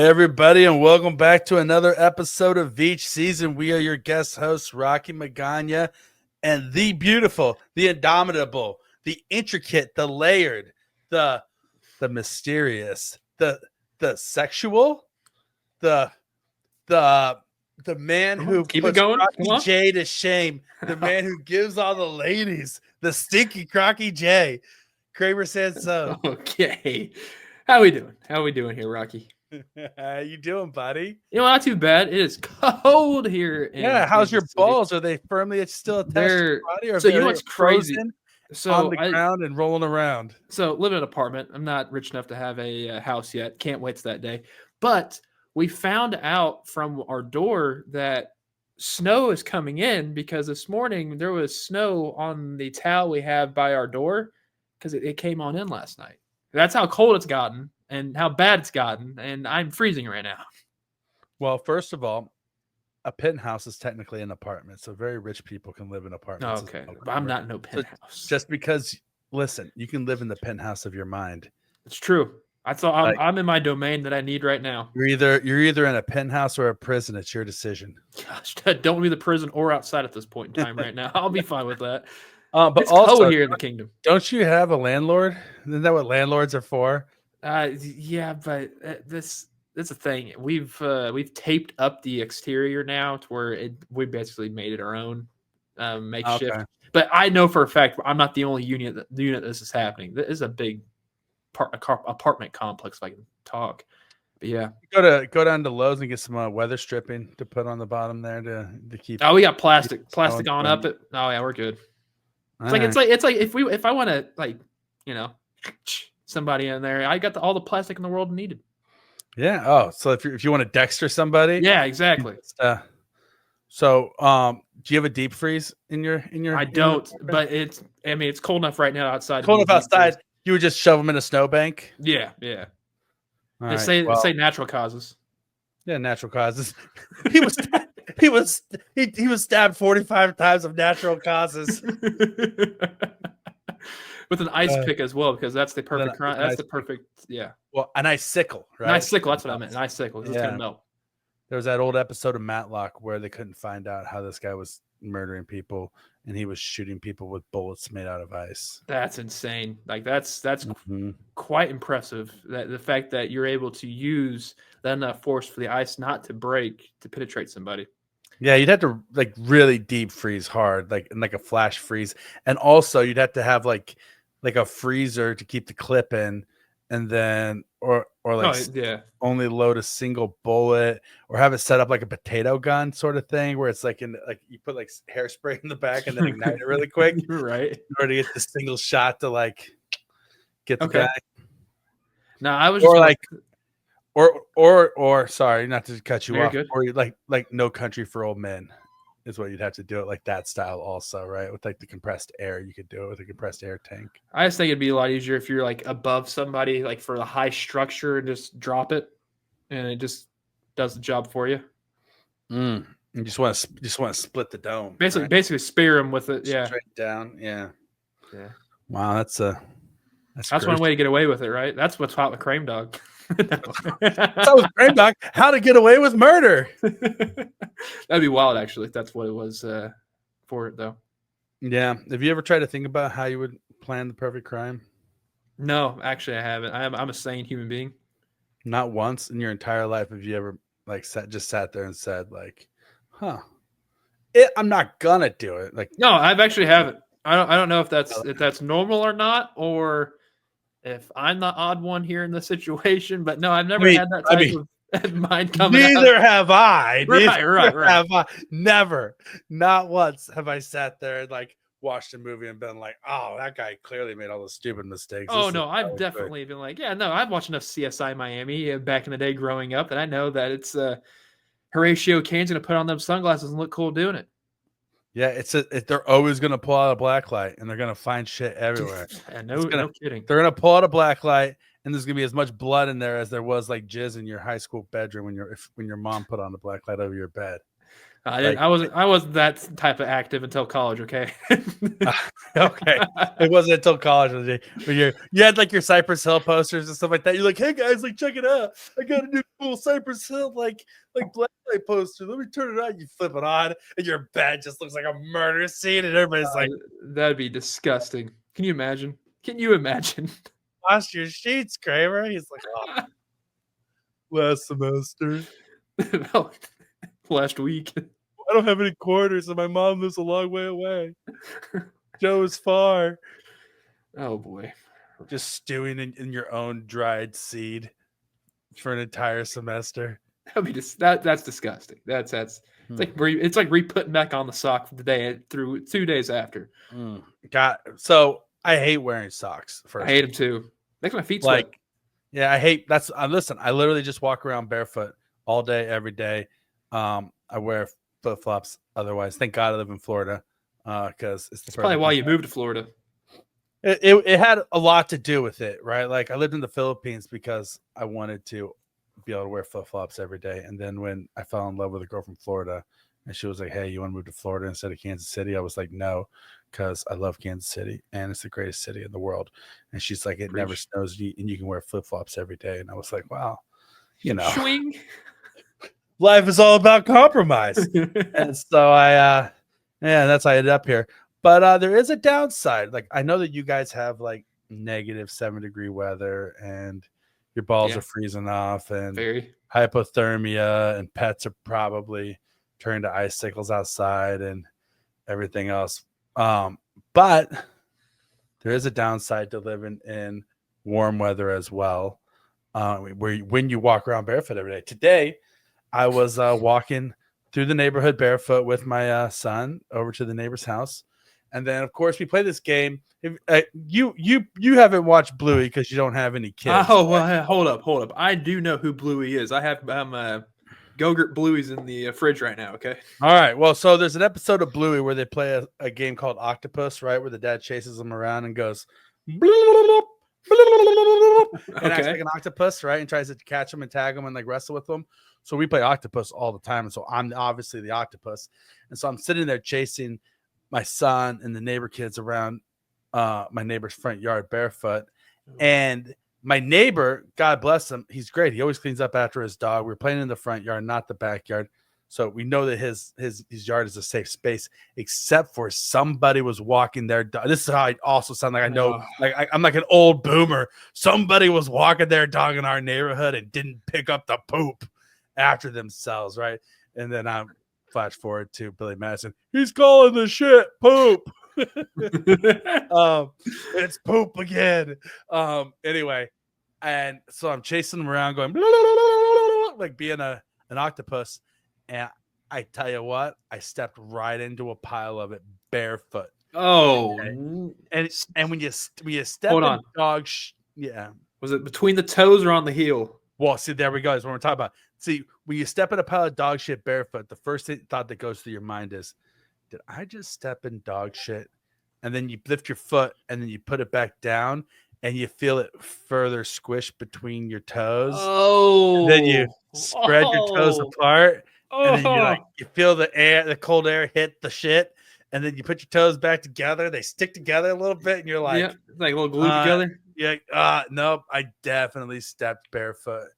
Hey everybody, and welcome back to another episode of Veach Season. We are your guest hosts, Rocky Magaña, and the beautiful, the indomitable, the intricate, the layered, the mysterious, the sexual, the the man who Keep it puts going. Crocky J to shame, the man who gives all the ladies the stinky Crocky J, Kramer Sansone. Okay. How we doing? How we doing here, Rocky? How you doing, buddy? Not too bad. It is cold here. Yeah, how's your balls? Are they firmly still attached to your body, or so you know what's crazy? On the ground and rolling around? So live in an apartment. I'm not rich enough to have a house yet. Can't wait to that day. But we found out from our door that snow is coming in because this morning there was snow on the towel we have by our door because it came on in last night. That's how cold it's gotten and how bad it's gotten, and I'm freezing right now. Well, first of all, a penthouse is technically an apartment, so very rich people can live in apartments. Okay, but I'm not in no penthouse. So just because, listen, you can live in the penthouse of your mind. It's true. I'm in my domain that I need right now. You're either in a penthouse or a prison. It's your decision. Gosh, don't be the prison or outside at this point in time right now. I'll be fine with that. But it's also, cold here in the kingdom. Don't you have a landlord? Isn't that what landlords are for? Yeah, but that's the thing. We've taped up the exterior now to where we basically made it our own makeshift. Okay. But I know for a fact I'm not the only unit this is happening. This is a big apartment complex, if I can talk. But yeah, go down to Lowe's and get some weather stripping to put on the bottom there to keep. Oh, we got plastic on up it. Oh yeah, we're good. It's like if I want to somebody in there, I got all the plastic in the world needed. Yeah. Oh, so if you want to Dexter somebody, yeah, exactly. So do you have a deep freeze in your? I don't, but it's cold enough right now outside. Cold enough outside. You would just shove them in a snowbank. Yeah. They say natural causes. Yeah, natural causes. He was stabbed 45 times of natural causes. With an ice pick as well, because that's the perfect crime. That's the perfect, yeah. Well, an icicle, right? An icicle, that's what I meant. An icicle. It's gonna melt. There was that old episode of Matlock where they couldn't find out how this guy was murdering people, and he was shooting people with bullets made out of ice. That's insane. Like that's quite impressive. That the fact that you're able to use that enough force for the ice not to break to penetrate somebody. Yeah, you'd have to really deep freeze hard, like a flash freeze, and also you'd have to have like a freezer to keep the clip in, and then only load a single bullet, or have it set up like a potato gun sort of thing, where it's you put hairspray in the back and then ignite it really quick, right? In order to get the single shot to get the guy. No, I was or sorry, not to cut you off, good. or like No Country for Old Men is what you'd have to do it like that style also, right? With the compressed air, you could do it with a compressed air tank. I just think it'd be a lot easier if you're above somebody, for the high structure, and just drop it, and it just does the job for you. You just want to split the dome. Basically spear them with it. Yeah, straight down. Yeah. Wow, that's one way to get away with it, right? That's what's hot with Krame Dog. That was Krame Dog. How to get away with murder. That'd be wild, actually, if that's what it was for it, though. Yeah. Have you ever tried to think about how you would plan the perfect crime? No, actually, I haven't. I'm a sane human being. Not once in your entire life have you ever sat there and said I'm not gonna do it. No, I've actually haven't. I don't know if that's normal or not, or if I'm the odd one here in the situation, but no, I've never had that type of mind coming out. Neither have I. Right. Have I. Never. Not once have I sat there and watched a movie and been like, oh, that guy clearly made all those stupid mistakes. Oh, no, I've definitely been I've watched enough CSI Miami back in the day growing up, and I know that it's Horatio Cain's going to put on them sunglasses and look cool doing it. Yeah, they're always going to pull out a black light, and they're going to find shit everywhere. No kidding. They're going to pull out a black light, and there's going to be as much blood in there as there was jizz in your high school bedroom when your mom put on the black light over your bed. I wasn't that type of active until college. Okay. Okay, it wasn't until college when you had like your Cypress Hill posters and stuff like that. You're like, hey guys, like check it out. I got a new cool Cypress Hill like black light poster. Let me turn it on. You flip it on, and your bed just looks like a murder scene, and everybody's like, that'd be disgusting. Can you imagine? Can you imagine? Wash your sheets, Kramer. He's like, oh, last semester. Last week. I don't have any quarters, and my mom lives a long way away. Joe is far. Oh boy. Just stewing in your own dried seed for an entire semester. That'd be that's disgusting. That's it's like re-putting back on the sock the day through 2 days after. So I hate wearing socks. I hate them too. Makes my feet sweat. Yeah, I hate that's. Listen, I literally just walk around barefoot all day, every day. I wear flip flops. Otherwise, thank God I live in Florida because it's probably why you moved to Florida. It had a lot to do with it, right? Like I lived in the Philippines because I wanted to be able to wear flip flops every day. And then when I fell in love with a girl from Florida, and she was like, "Hey, you want to move to Florida instead of Kansas City?" I was like, "No." Because I love Kansas City and it's the greatest city in the world. And she's like, it never snows and you can wear flip flops every day. And I was like, wow, Swing. Life is all about compromise. And so that's how I ended up here. But there is a downside. Like I know that you guys have like -7-degree weather and your balls are freezing off and hypothermia and pets are probably turning to icicles outside and everything else. But there is a downside to living in warm weather as well. When you walk around barefoot every day. Today, I was walking through the neighborhood barefoot with my son over to the neighbor's house, and then of course we play this game. You haven't watched Bluey because you don't have any kids. Oh well, hold up. I do know who Bluey is. I have Go-Gurt Bluey's in the fridge right now, okay? All right. Well, so there's an episode of Bluey where they play a game called Octopus, right? Where the dad chases them around and goes, and acts like an octopus, right? And tries to catch them and tag them and like wrestle with them. So we play Octopus all the time. And so I'm obviously the octopus. And so I'm sitting there chasing my son and the neighbor kids around my neighbor's front yard barefoot. And my neighbor, God bless him, he's great. He always cleans up after his dog. We're playing in the front yard, not the backyard. So we know that his yard is a safe space, except for somebody was walking their dog. This is how I also sound like I know, I'm like an old boomer. Somebody was walking their dog in our neighborhood and didn't pick up the poop after themselves, right? And then I flash forward to Billy Madison. He's calling the shit poop. It's poop again. Anyway, and so I'm chasing them around going blah, blah, blah, blah, like being an octopus, and I tell you what, I stepped right into a pile of it barefoot. Oh, okay? And when you step in dog was it between the toes or on the heel? Well, see, there we go. That's what we're talking about. See, when you step in a pile of dog shit barefoot, the first thought that goes through your mind is, did I just step in dog shit? And then you lift your foot and then you put it back down and you feel it further squish between your toes. Oh, then you spread your toes apart and then you feel the cold air hit the shit. And then you put your toes back together. They stick together a little bit and you're like, like a little glue together. Yeah. Nope. I definitely stepped barefoot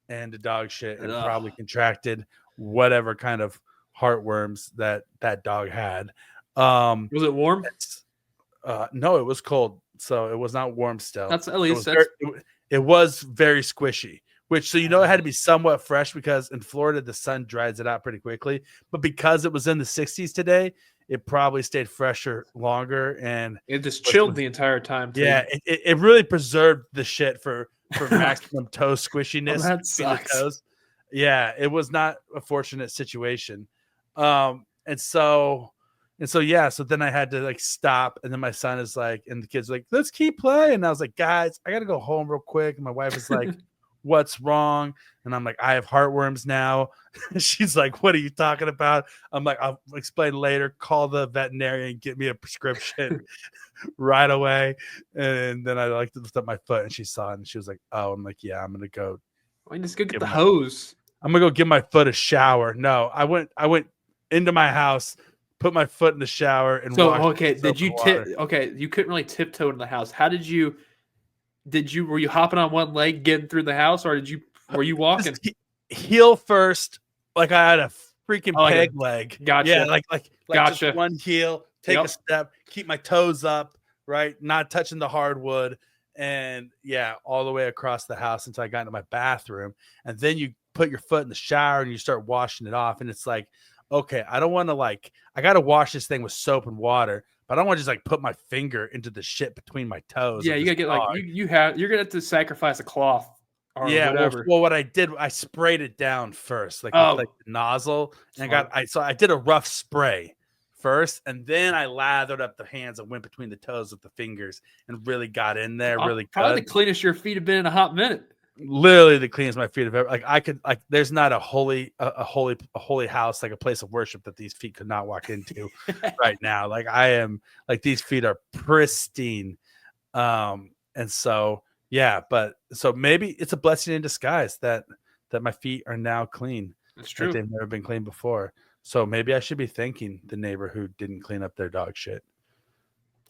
into dog shit and probably contracted whatever kind of heartworms that dog had. Was it warm? No, it was cold, so it was not warm still. That's at least it was very squishy, which it had to be somewhat fresh because in Florida the sun dries it out pretty quickly. But because it was in the 60s today, it probably stayed fresher longer, and it just chilled the entire time too. Yeah, it really preserved the shit for maximum toe squishiness. That sucks. Toes. Yeah, it was not a fortunate situation. And so then I had to like stop, and then my son is like, and the kids are like, let's keep playing. And I was like, guys, I gotta go home real quick. And my wife is like, what's wrong? And I'm like, I have heartworms now. She's like, what are you talking about? I'm like, I'll explain later. Call the veterinarian, get me a prescription right away. And then I like to lift up my foot, and she saw it, and she was like, oh, I'm like, yeah, I'm gonna go. Just go get the hose. I'm gonna go give my foot a shower. No, I went into my house, put my foot in the shower, and so wash. Okay, did you Okay, you couldn't really tiptoe in the house. How did you? Were you hopping on one leg getting through the house, or were you walking heel first? Like I had a freaking peg leg. Gotcha. Yeah, like gotcha. just one heel, take a step, keep my toes up, right, not touching the hardwood, and all the way across the house until I got into my bathroom, and then you put your foot in the shower and you start washing it off, and it's like, okay, I don't want to I got to wash this thing with soap and water, but I don't want to just put my finger into the shit between my toes. Yeah, you gotta get you're gonna have to sacrifice a cloth. Or whatever. Well, what I did, I sprayed it down first, with the nozzle, and I did a rough spray first, and then I lathered up the hands and went between the toes with the fingers and really got in there, really good. Probably the cleanest your feet have been in a hot minute. Literally the cleanest my feet have ever. There's not a holy house, like a place of worship that these feet could not walk into right now. These feet are pristine, and so. Yeah, but so maybe it's a blessing in disguise that my feet are now clean. That's true. They've never been clean before. So maybe I should be thanking the neighbor who didn't clean up their dog shit.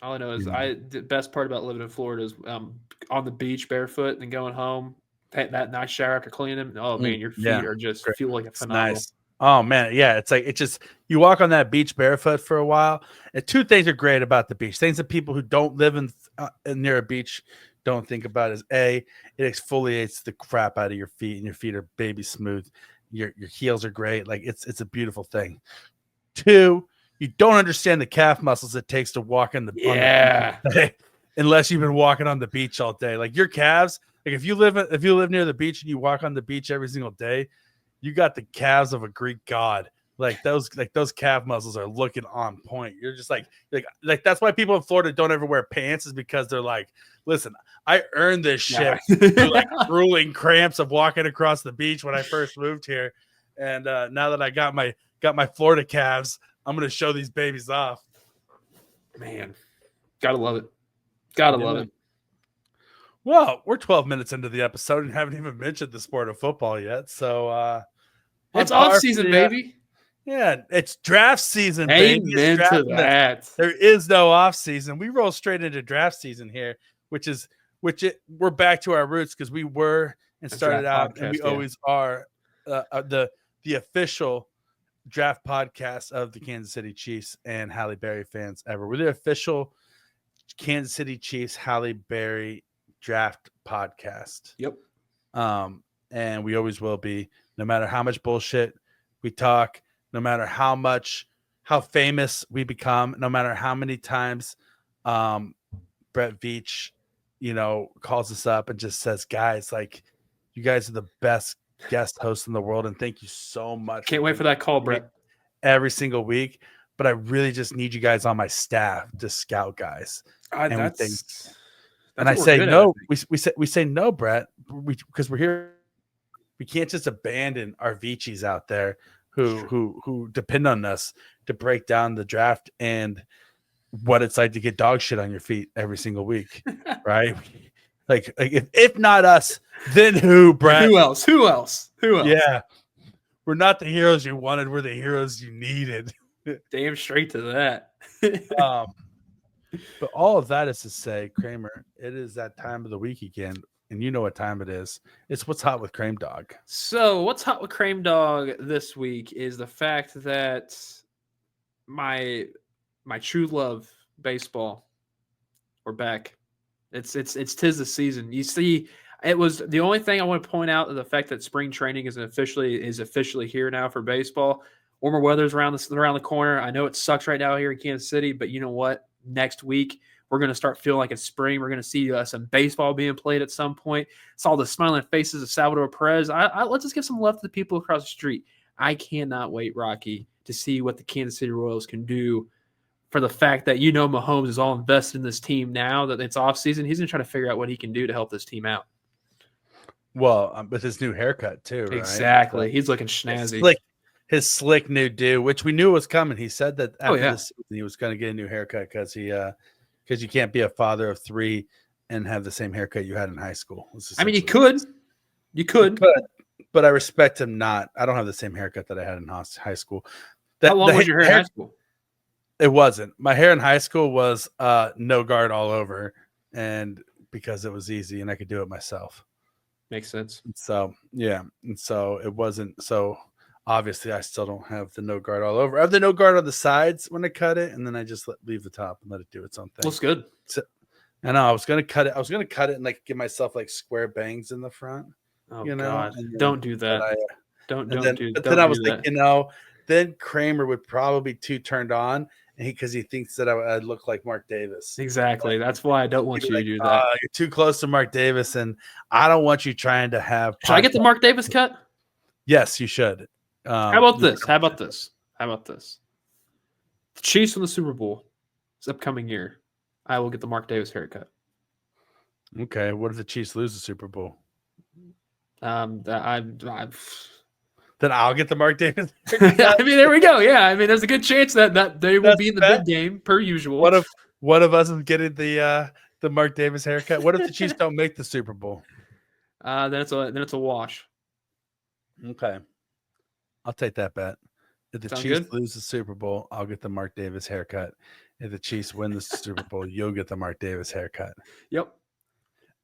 All I know is the best part about living in Florida is on the beach barefoot and going home, take that nice shower after cleaning them. Oh man, your feet are just feel like a phenomenal. Nice. Oh man, yeah, it's just you walk on that beach barefoot for a while. And two things are great about the beach. Things that people who don't live in near a beach don't think about is A, it exfoliates the crap out of your feet, and your feet are baby smooth. Your heels are great. It's a beautiful thing. Two, you don't understand the calf muscles it takes to walk on the beach unless you've been walking on the beach all day. Your calves, if you live near the beach and you walk on the beach every single day, you got the calves of a Greek god. Those calf muscles are looking on point. You're just like that's why people in Florida don't ever wear pants, is because they're like, listen, I earned this shit through grueling cramps of walking across the beach when I first moved here, and now that I got my Florida calves, I'm gonna show these babies off. Man, gotta love it. Gotta love it. Well, we're 12 minutes into the episode and haven't even mentioned the sport of football yet. So it's off season, baby. Yeah, it's draft season, baby. Amen to that. There is no off season. We roll straight into draft season here, we're back to our roots, because we were and started out, and we always are the official draft podcast of the Kansas City Chiefs and Halle Berry fans ever. We're the official Kansas City Chiefs Halle Berry draft podcast. Yep. And we always will be, no matter how much bullshit we talk, no matter how famous we become, no matter how many times Brett Veach, calls us up and just says, guys, you guys are the best guest hosts in the world, and thank you so much. Can't wait for that call, Brett. Every single week, but I really just need you guys on my staff to scout guys. And I say no. We say no, Brett, because we're here. We can't just abandon our Veachies out there who depend on us to break down the draft and what it's like to get dog shit on your feet every single week, right? If not us, then who, Brett? Who else? Yeah, we're not the heroes you wanted. We're the heroes you needed. Damn straight to that. But all of that is to say, Kramer, it is that time of the week again. And you know what time it is. It's What's Hot with Krame Dog. So what's hot with Krame Dog this week is the fact that my true love, baseball, we're back. It's tis the season. You see, it was the only thing I want to point out, the fact that spring training is officially here now for baseball. Warmer weather's around the corner. I know it sucks right now here in Kansas City, but you know what? Next week, we're going to start feeling like it's spring. We're going to see some baseball being played at some point. It's all the smiling faces of Salvador Perez. Let's just give some love to the people across the street. I cannot wait, Rocky, to see what the Kansas City Royals can do, for the fact that Mahomes is all invested in this team now that it's off season. He's going to try to figure out what he can do to help this team out. Well, with his new haircut too, right? Exactly. He's looking snazzy. His slick new do, which we knew was coming. He said that after this season he was going to get a new haircut because you can't be a father of three and have the same haircut you had in high school. I mean, you could, but I respect him not. I don't have the same haircut that I had in high school. How long was your hair in high school? It wasn't. My hair in high school was no guard all over, and because it was easy and I could do it myself. Makes sense. So yeah, and so it wasn't. So obviously, I still don't have the no guard all over. I have the no guard on the sides when I cut it, and then I just leave the top and let it do its own thing. Looks good. So, I know I was gonna cut it. I was gonna cut it and like give myself like square bangs in the front. Oh you know, God! then, Don't do that. Don't do. But then I was like, then Kramer would probably be too turned on, because he thinks that I'd look like Mark Davis. Exactly. That's why I don't want you to do that. You're too close to Mark Davis, and I don't want you trying to have. Should I get the Mark Davis cut? Yes, you should. How about this? How about this? The Chiefs win the Super Bowl this upcoming year. I will get the Mark Davis haircut. Okay. What if the Chiefs lose the Super Bowl? Then I'll get the Mark Davis. I mean, there we go. Yeah, I mean, there's a good chance that they will be in the big game per usual. What of us is getting the Mark Davis haircut? What if the Chiefs don't make the Super Bowl? Then it's a wash. Okay, I'll take that bet. If the Chiefs lose the Super Bowl, I'll get the Mark Davis haircut. If the Chiefs win the Super Bowl, you'll get the Mark Davis haircut. Yep.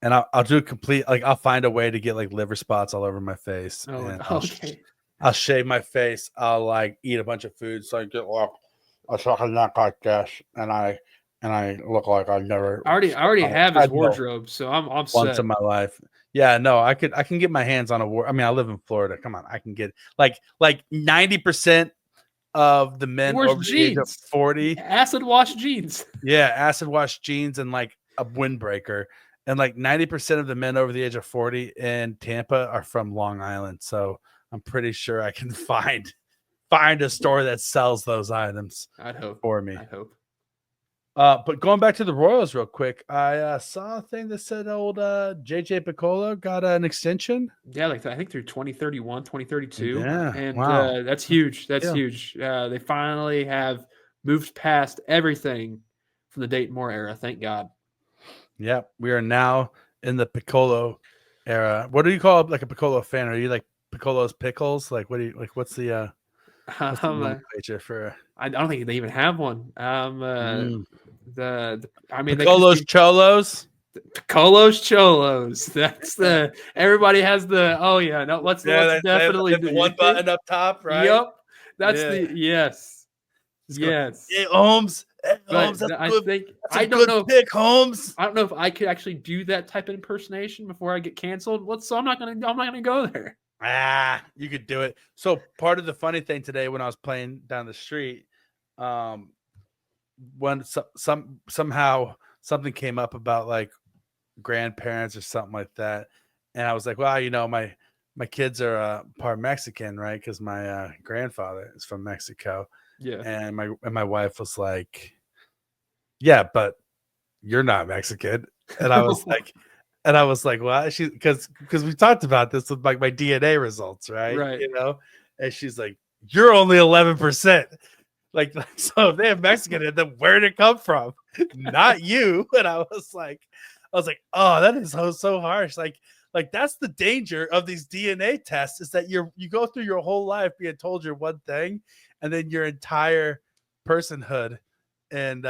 And I'll do a complete, like, I'll find a way to get like liver spots all over my face. Oh, and okay. I'll shave my face. I'll like eat a bunch of food so I get a fucking neck like this, and I look like I've never. I already have his wardrobe, so I'm once set. in my life. Yeah, no, I can get my hands on a war. I mean, I live in Florida. Come on, I can get like 90% of the men over the age of 40 acid wash jeans. Yeah, acid wash jeans and like a windbreaker. And like 90% of the men over the age of 40 in Tampa are from Long Island. So I'm pretty sure I can find a store that sells those items. I'd hope for me. I hope. But going back to the Royals real quick, I saw a thing that said old JJ Picollo got an extension. Yeah, like I think through 2031, 2032. Yeah, and wow. That's huge. That's huge. They finally have moved past everything from the Dayton Moore era. Thank God. Yep, we are now in the Piccolo era. What do you call like a Piccolo fan? Are you like Piccolo's pickles? Like what do you like? What's the nomenclature for? I don't think they even have one. I mean, Piccolo's Cholos. Picolo's Cholos. That's the everybody has the. Oh yeah, no. Let's definitely the one button up top, right? Yep, that's the yes. Yes. Hey, Holmes. Holmes, I think I don't know. Pick, Holmes. I don't know if I could actually do that type of impersonation before I get canceled. So I'm not gonna go there. You could do it. So part of the funny thing today when I was playing down the street, when somehow something came up about like grandparents or something like that, and I was like, well, my kids are part Mexican, right? Because my grandfather is from Mexico. Yeah. And my wife was like, yeah, but you're not Mexican. And I was like, well, because we talked about this with like my DNA results, right? Right. And she's like, you're only 11%. Like, so if they have Mexican in them, where'd it come from? Not you. And I was like, oh, that is so harsh. Like that's the danger of these DNA tests, is that you go through your whole life being told you're one thing, and then your entire personhood and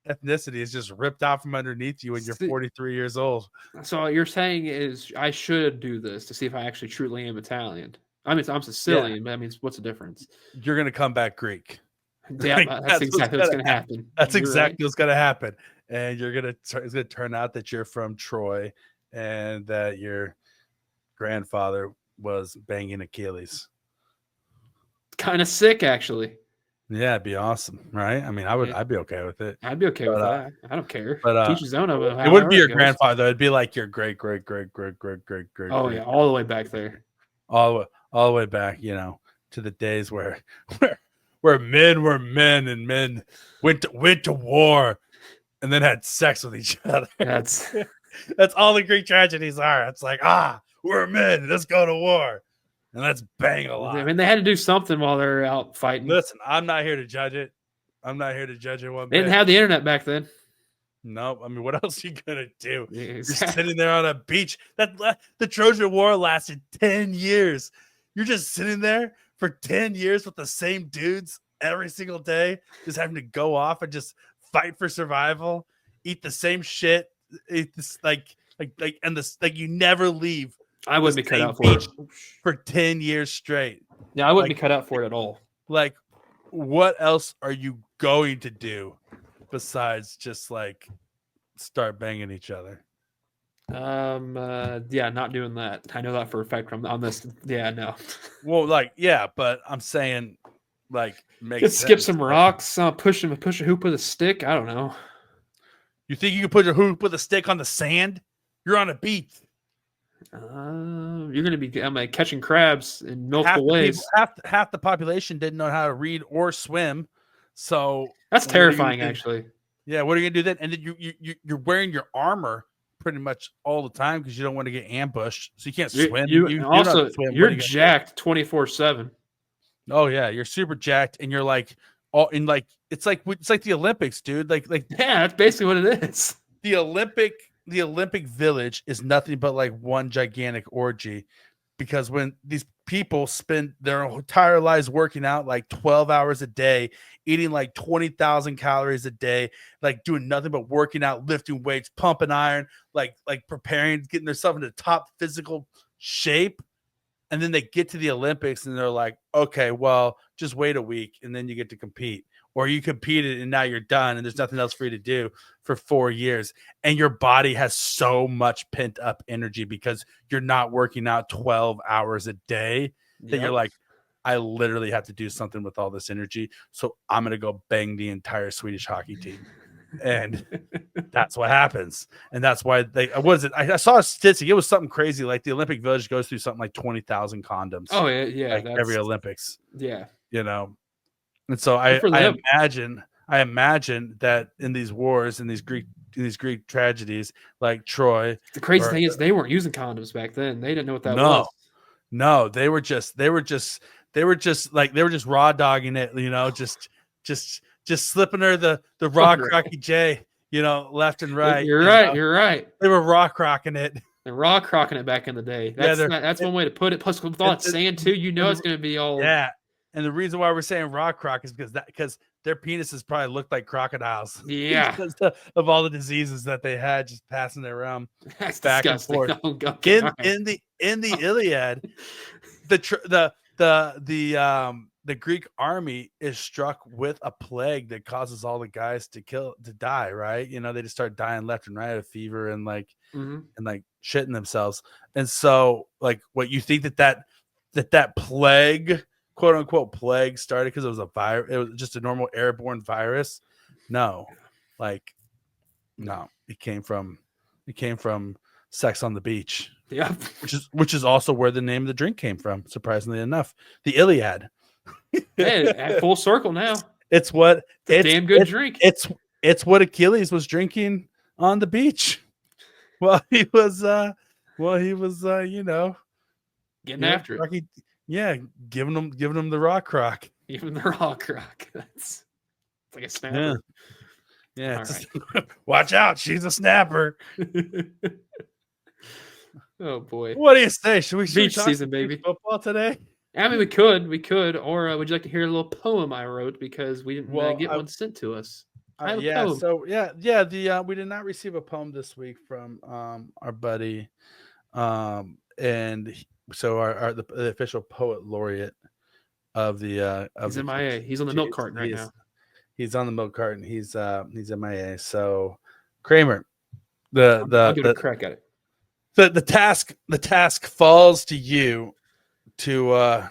ethnicity is just ripped out from underneath you when you're 43 years old. So what you're saying is I should do this to see if I actually truly am Italian. I mean, I'm Sicilian, but that means what's the difference? You're going to come back Greek. Yeah, that's exactly what's going to happen. That's exactly what's going to happen. And it's going to turn out that you're from Troy and that your grandfather was banging Achilles. Kind of sick, actually. Yeah, it'd be awesome, right? I mean, I'd be okay with it. I'd be okay with that. I don't care. But teach his own of it. It wouldn't be your grandfather. It'd be like your great. Oh yeah, all the way back there. All the way back, to the days where men were men and men went to war and then had sex with each other. That's all the Greek tragedies are. It's like, we're men, let's go to war. And let's bang a lot. I mean, they had to do something while they're out fighting. Listen, I'm not here to judge it. One bit. They didn't have the internet back then. Nope. I mean, what else are you gonna do? Yeah, exactly. You're sitting there on a beach. The Trojan War lasted 10 years. You're just sitting there for 10 years with the same dudes every single day, just having to go off and just fight for survival, eat the same shit, eat this and this you never leave. I wouldn't be cut out for it for 10 years straight. Yeah, I wouldn't be cut out for it at all. Like, what else are you going to do besides just like start banging each other? Yeah, not doing that. I know that for a fact from on this. Yeah, no. Well, but I'm saying, like, skip some rocks, push a hoop with a stick. I don't know. You think you can put a hoop with a stick on the sand? You're on a beach. You're gonna be catching crabs in multiple ways. Half the population didn't know how to read or swim, so that's terrifying. Actually, yeah. What are you gonna do then? And then you're wearing your armor pretty much all the time because you don't want to get ambushed, so you can't swim. You're jacked 24/7. Oh yeah, you're super jacked, and you're like all in like it's like the Olympics, dude. Like yeah, that's basically what it is. The Olympic Village is nothing but like one gigantic orgy, because when these people spend their entire lives working out like 12 hours a day, eating like 20,000 calories a day, like doing nothing but working out, lifting weights, pumping iron, like preparing, getting themselves into top physical shape. And then they get to the Olympics and they're like, okay, well, just wait a week and then you get to compete. Or you competed and now you're done and there's nothing else for you to do for 4 years. And your body has so much pent up energy because you're not working out 12 hours a day that you're like, I literally have to do something with all this energy. So I'm going to go bang the entire Swedish hockey team. And that's what happens. And that's why I saw a statistic. It was something crazy. Like the Olympic Village goes through something like 20,000 condoms. Oh yeah. Like every Olympics. Yeah. You know? And so I imagine that in these wars, in these Greek tragedies, like Troy. The crazy thing is they weren't using condoms back then. They didn't know what that was. No, they were just raw dogging it, you know, just slipping her the raw crocky J, you know, left and right. You're right. You're right. They were raw crocking it. They're raw crocking it back in the day. That's one way to put it. Plus with all that sand too, you know, it's going to be all. Yeah. And the reason why we're saying raw croc is because their penises probably looked like crocodiles. Yeah. Because of all the diseases that they had just passing around. That's back disgusting. and forth. Okay, in the Iliad, the Greek army is struck with a plague that causes all the guys to die, right? You know, they just start dying left and right of fever and like and like shitting themselves. And so like what you think that plague, quote unquote plague, started because it was a virus, it was just a normal airborne virus. No, it came from sex on the beach. Yeah, which is also where the name of the drink came from, surprisingly enough. The Iliad. Hey, at full circle now. It's damn good drink. It's what Achilles was drinking on the beach. Well, he was you know, getting after it. Yeah, giving them the raw croc. Even the raw croc. It's like a snapper. Yeah. Right. Watch out, she's a snapper. Oh boy. What do you say? Should we beach season, baby? Football today? I mean, we could, or would you like to hear a little poem I wrote because we didn't get one sent to us? We did not receive a poem this week from our buddy, and so the official poet laureate of the he's MIA. He's on the milk carton right now. He's on the milk carton. He's MIA. So Kramer, I'll give it a crack at it. The task falls to you to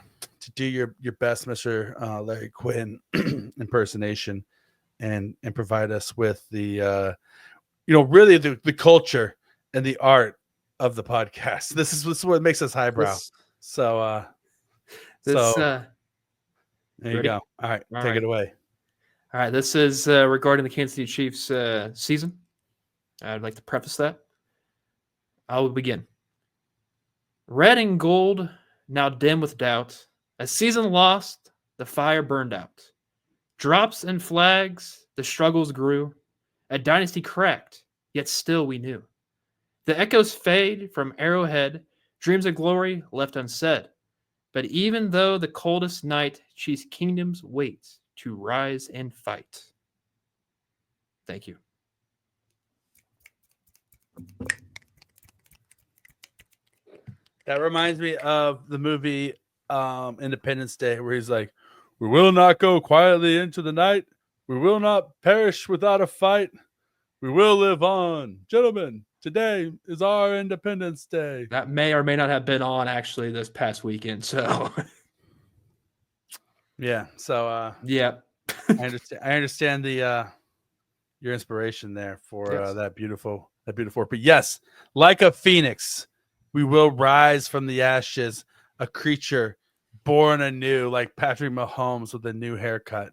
do your best, Mr. Larry Quinn impersonation, and provide us with the really the culture and the art of the podcast. This is what makes us highbrow. There you go. All right, take it away. All right, this is regarding the Kansas City Chiefs season. I'd like to preface that. I will begin. Red and gold, now dim with doubt. A season lost, the fire burned out. Drops and flags, the struggles grew. A dynasty cracked, yet still we knew. The echoes fade from Arrowhead, dreams of glory left unsaid. But even though the coldest night, she's kingdoms wait to rise and fight. Thank you. That reminds me of the movie Independence Day, where he's like, "We will not go quietly into the night. We will not perish without a fight. We will live on. Gentlemen, today is our Independence Day." That may or may not have been on actually this past weekend. So yeah. So yeah. I understand the your inspiration there for that beautiful. But yes, like a phoenix, we will rise from the ashes, a creature born anew, like Patrick Mahomes with a new haircut.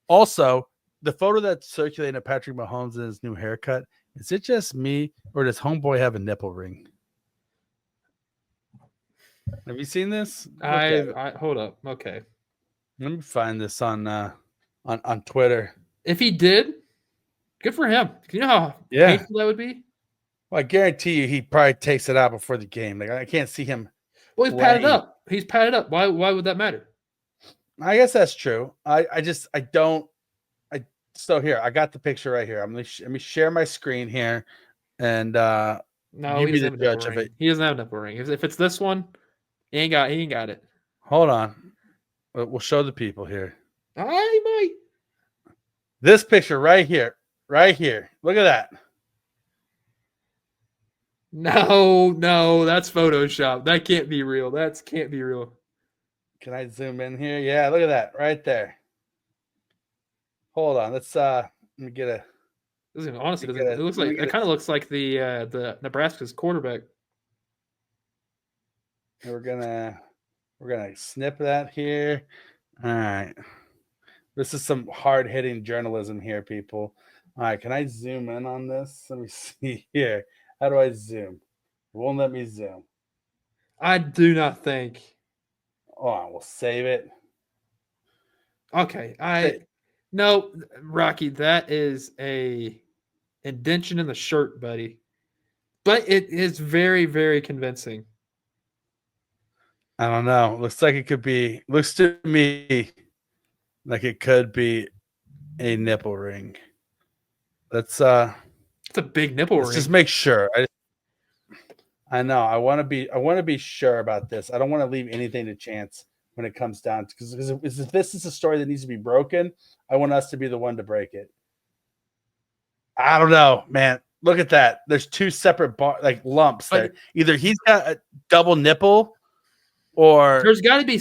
Also, the photo that's circulating of Patrick Mahomes and his new haircut, is it just me or does homeboy have a nipple ring? Have you seen this? I hold up. Okay. Let me find this on Twitter. If he did, good for him. You know how painful that would be? Well, I guarantee you he probably takes it out before the game. Like I can't see him. Well, he's padded up. He's padded up. Why would that matter? I guess that's true. So here, I got the picture right here. Let me share my screen here, and no, you be the judge of it. He doesn't have a nipple ring. If it's this one, he ain't got it. Hold on, we'll show the people here. I might. This picture right here. Look at that. No, that's Photoshop. That can't be real. That can't be real. Can I zoom in here? Yeah, look at that right there. Hold on, let's let me get a. Honestly, it looks like it kind of looks like the Nebraska's quarterback. We're gonna snip that here. All right, this is some hard hitting journalism here, people. All right, can I zoom in on this? Let me see here. How do I zoom? It won't let me zoom. I do not think. Oh, we'll save it. Okay, no, Rocky, that is a indention in the shirt, buddy. But it is very, very convincing. I don't know. Looks like it could be. Looks to me like it could be a nipple ring. It's a big nipple ring. Just make sure. I know. I want to be sure about this. I don't want to leave anything to chance when it comes down to, because if this is a story that needs to be broken, I want us to be the one to break it. I don't know, man. Look at that. There's two separate lumps there. Either he's got a double nipple, or there's got to be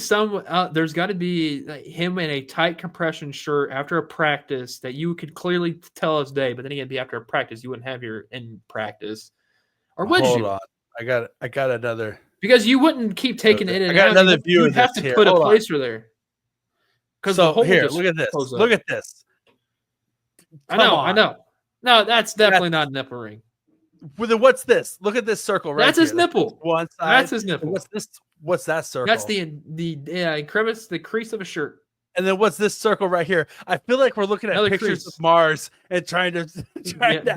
there's got to be him in a tight compression shirt after a practice that you could clearly tell his day. But then again, be after a practice, you wouldn't have your in practice, or would you? Hold on, I got another, because you wouldn't keep taking it in. I got another view. You'd have to put a placer there. So here, look at this. Look at this. I know. No, that's definitely not a nipple ring. Well, then what's this? Look at this circle right That's here. His nipple. One side. That's his nipple. What's this? What's that circle? That's the crevice, the crease of a shirt. And then what's this circle right here? I feel like we're looking at pictures of Mars and trying to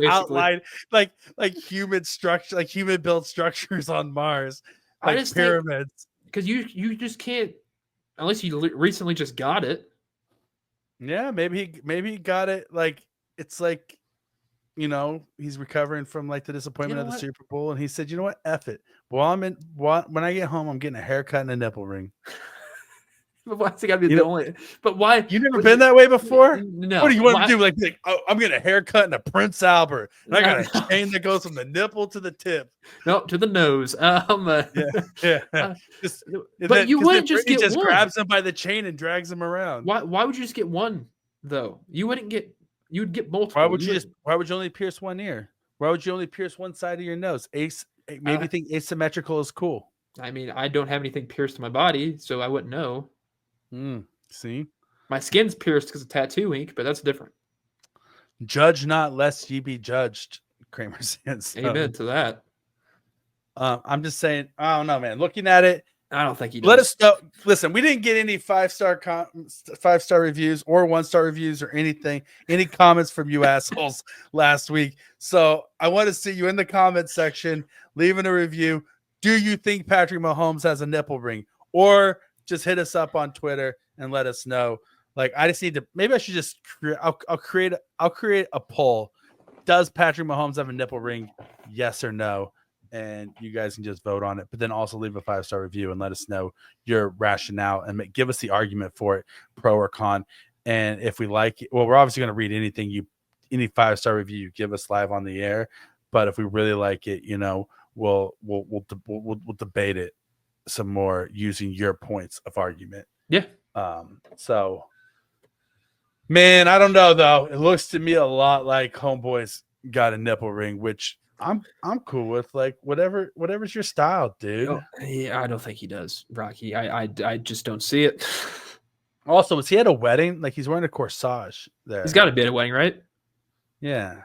outline like human structure, like human built structures on Mars, like pyramids. Because you just can't, unless you recently just got it. Yeah, maybe he got it. Like it's like, you know, he's recovering from like the disappointment of the Super Bowl, and he said, "You know what? F it. Well, when I get home, I'm getting a haircut and a nipple ring." But why's it gotta be the only? But why? You never been that way before? No. What do you want to do? Like, oh, I'm getting a haircut and a Prince Albert, and I got a chain that goes from the nipple to the tip. No, to the nose. Yeah. But you wouldn't just get one. Grabs him by the chain and drags him around. Why would you just get one though? You wouldn't get. You'd get multiple. Why would you only pierce one ear? Why would you only pierce one side of your nose? Maybe think asymmetrical is cool. I mean, I don't have anything pierced to my body, so I wouldn't know. See, my skin's pierced because of tattoo ink, but that's different. Judge not, lest ye be judged. Kramer Sansone. Amen to that. I'm just saying. I don't know, man. Looking at it, I don't think he does. Let us know. Listen, we didn't get any 5-star reviews or 1-star reviews or anything, any comments from you assholes last week. So I want to see you in the comment section leaving a review. Do you think Patrick Mahomes has a nipple ring? or just hit us up on Twitter and let us know. Like, I just need to. Maybe I should just. I'll create a poll. Does Patrick Mahomes have a nipple ring? Yes or no? And you guys can just vote on it. But then also leave a 5-star review and let us know your rationale and give us the argument for it, pro or con. And if we like it, well, we're obviously going to read any 5-star review you give us live on the air. But if we really like it, we'll debate it some more using your points of argument. Yeah. So, man, I don't know though. It looks to me a lot like Homeboy's got a nipple ring, which I'm cool with. Like whatever's your style, dude. Oh, yeah, I don't think he does, Rocky. I just don't see it. Also, was he at a wedding? Like he's wearing a corsage there. He's got to be at a wedding, right? Yeah.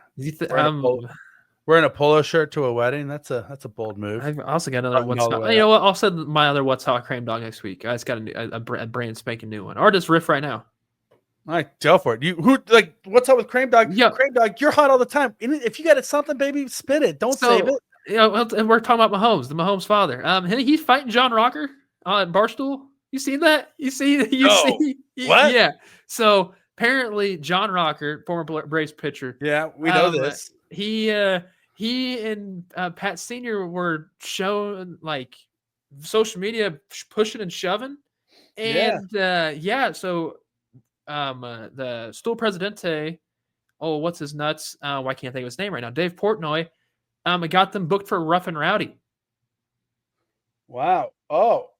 Wearing a polo shirt to a wedding. That's a bold move. I've also got another what's not. You know what? I'll send my other What's Hot Krame dog next week. I just got a brand spanking new one. Or just riff right now. All right, go for it. What's up with Krame dog? Yeah, Krame dog, you're hot all the time. If you got something, baby, spit it. Don't save it. And we're talking about Mahomes, the Mahomes father. He's fighting John Rocker at Barstool. You seen that? You see? What? Yeah. So apparently, John Rocker, former Braves pitcher. Yeah, we know this. He and Pat Senior were showing like social media pushing and shoving, and so the Stool Presidente, what's his nuts? Why can't I think of his name right now? Dave Portnoy, got them booked for Rough and Rowdy. Wow. Oh,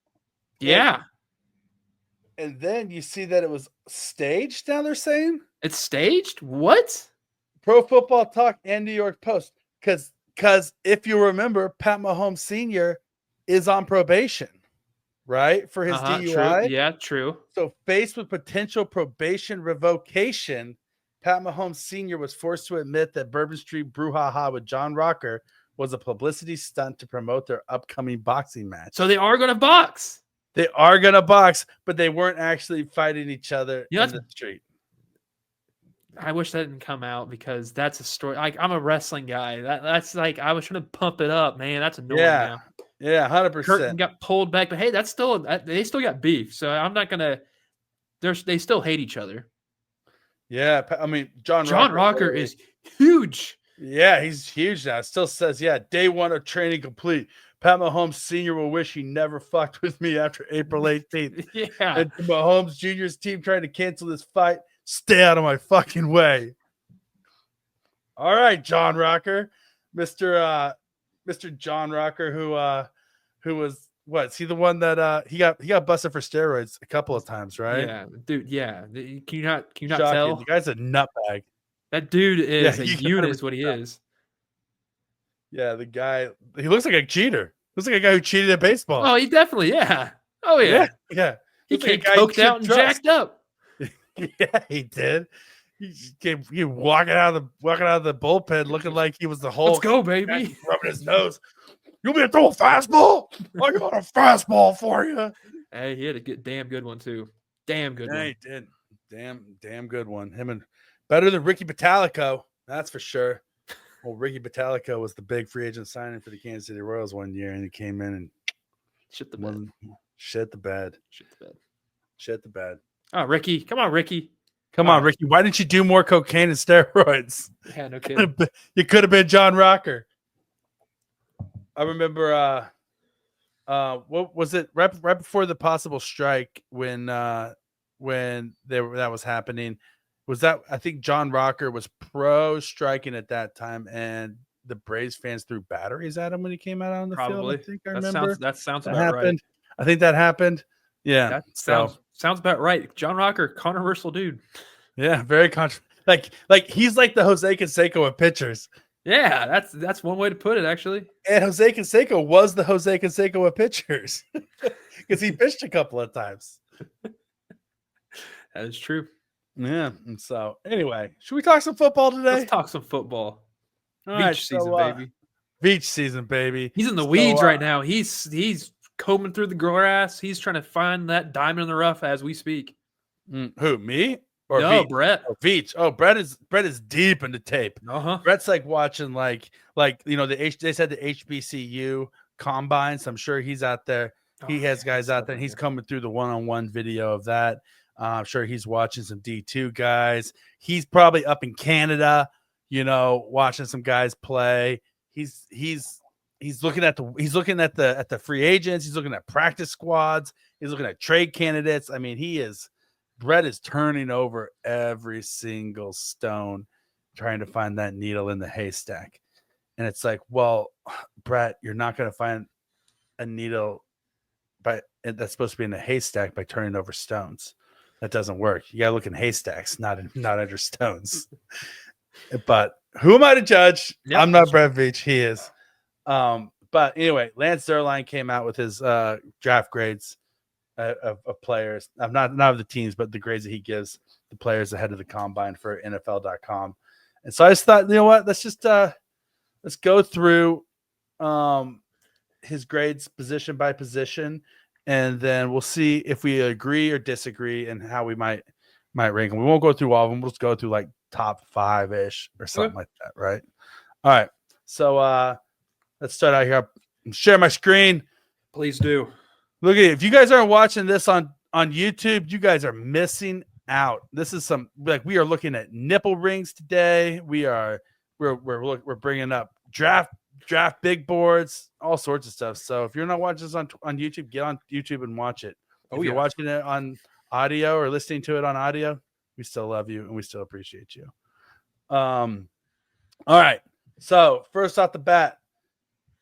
yeah. And then you see that it was staged. Now they're saying it's staged. What? Pro Football Talk and New York Post. Because if you remember, Pat Mahomes Sr. is on probation, right? For his DUI. True. Yeah, true. So faced with potential probation revocation, Pat Mahomes Sr. was forced to admit that Bourbon Street brouhaha with John Rocker was a publicity stunt to promote their upcoming boxing match. So they are going to box. They are going to box, but they weren't actually fighting each other in the street. I wish that didn't come out because that's a story. Like, I'm a wrestling guy. That's like, I was trying to pump it up, man. That's annoying now. Yeah, 100%. Curtin got pulled back, but hey, they still got beef. So I'm not gonna. They still hate each other. Yeah, I mean John Rocker is huge. Yeah, he's huge now. It still says, day 1 of training complete. Pat Mahomes Sr. will wish he never fucked with me after April 18th. Yeah. And Mahomes Jr.'s team trying to cancel this fight. Stay out of my fucking way. All right, John Rocker. Mr. John Rocker, who was what? Is he the one that he got busted for steroids a couple of times, right? Yeah, dude. Yeah. Can you not Shocking. tell? The guy's a nutbag. That dude is a unit, is what he is. Yeah, the guy. He looks like a cheater. Looks like a guy who cheated at baseball. Oh, he definitely. Yeah. Oh yeah. Yeah. He came coked out and jacked up. Yeah, he did. He walking out of the bullpen looking like he was the Hulk. Let's go, baby. Rubbing his nose. You want me to throw a fastball? I got a fastball for you. Hey, he had a damn good one too. Damn good one. He did. Damn good one. Him and better than Ricky Batalico. That's for sure. Well, Ricky Batalico was the big free agent signing for the Kansas City Royals one year, and he came in and shit the bed. Shit the bed. Oh, Ricky. Come on, Ricky. Come on, Ricky. Why didn't you do more cocaine and steroids? Yeah, no kidding. You could have been John Rocker. I remember what was it right before the possible strike when that was happening. Was that, I think John Rocker was pro striking at that time, and the Braves fans threw batteries at him when he came out on the field. I think I remember. That sounds about right. I think that happened. Yeah, that sounds about right. John Rocker, controversial dude. Yeah, very like he's like the Jose Canseco of pitchers. Yeah, that's one way to put it, actually. And Jose Canseco was the Jose Canseco of pitchers because he pitched a couple of times. That is true. Yeah. And so, anyway, should we talk some football today? Let's talk some football. Veach season, baby. Veach season, baby. He's in the weeds right now. He's combing through the grass. He's trying to find that diamond in the rough as we speak. Who, me? Or no, Veach? Brett. Oh, Veach. Oh, Brett is deep into tape. Brett's like watching like they said the HBCU combines. I'm sure he's out there. He has guys out there. He's coming through the one-on-one video of that. I'm sure he's watching some D2 guys. He's probably up in Canada, watching some guys play. He's looking at the free agents. He's looking at practice squads. He's looking at trade candidates. I mean, Brett is turning over every single stone, trying to find that needle in the haystack. And it's like, well, Brett, you're not going to find a needle that's supposed to be in the haystack by turning over stones. That doesn't work. You got to look in haystacks, not under stones. But who am I to judge? Yep, I'm not Brett Veach. He is. But anyway, Lance Zierlein came out with his draft grades of players. Not of the teams, but the grades that he gives the players ahead of the combine for NFL.com. And so I just thought, you know what? Let's just let's go through his grades position by position, and then we'll see if we agree or disagree and how we might rank them. We won't go through all of them. We'll just go through like top 5-ish or something like that, right? All right. So let's start out here. Share my screen. Please do. Look at it. If you guys aren't watching this on YouTube, you guys are missing out. This is we are looking at nipple rings today. We're bringing up draft big boards, all sorts of stuff. So if you're not watching this on YouTube, get on YouTube and watch it. If you're watching it on audio or listening to it on audio, we still love you and we still appreciate you. All right. So first off the bat,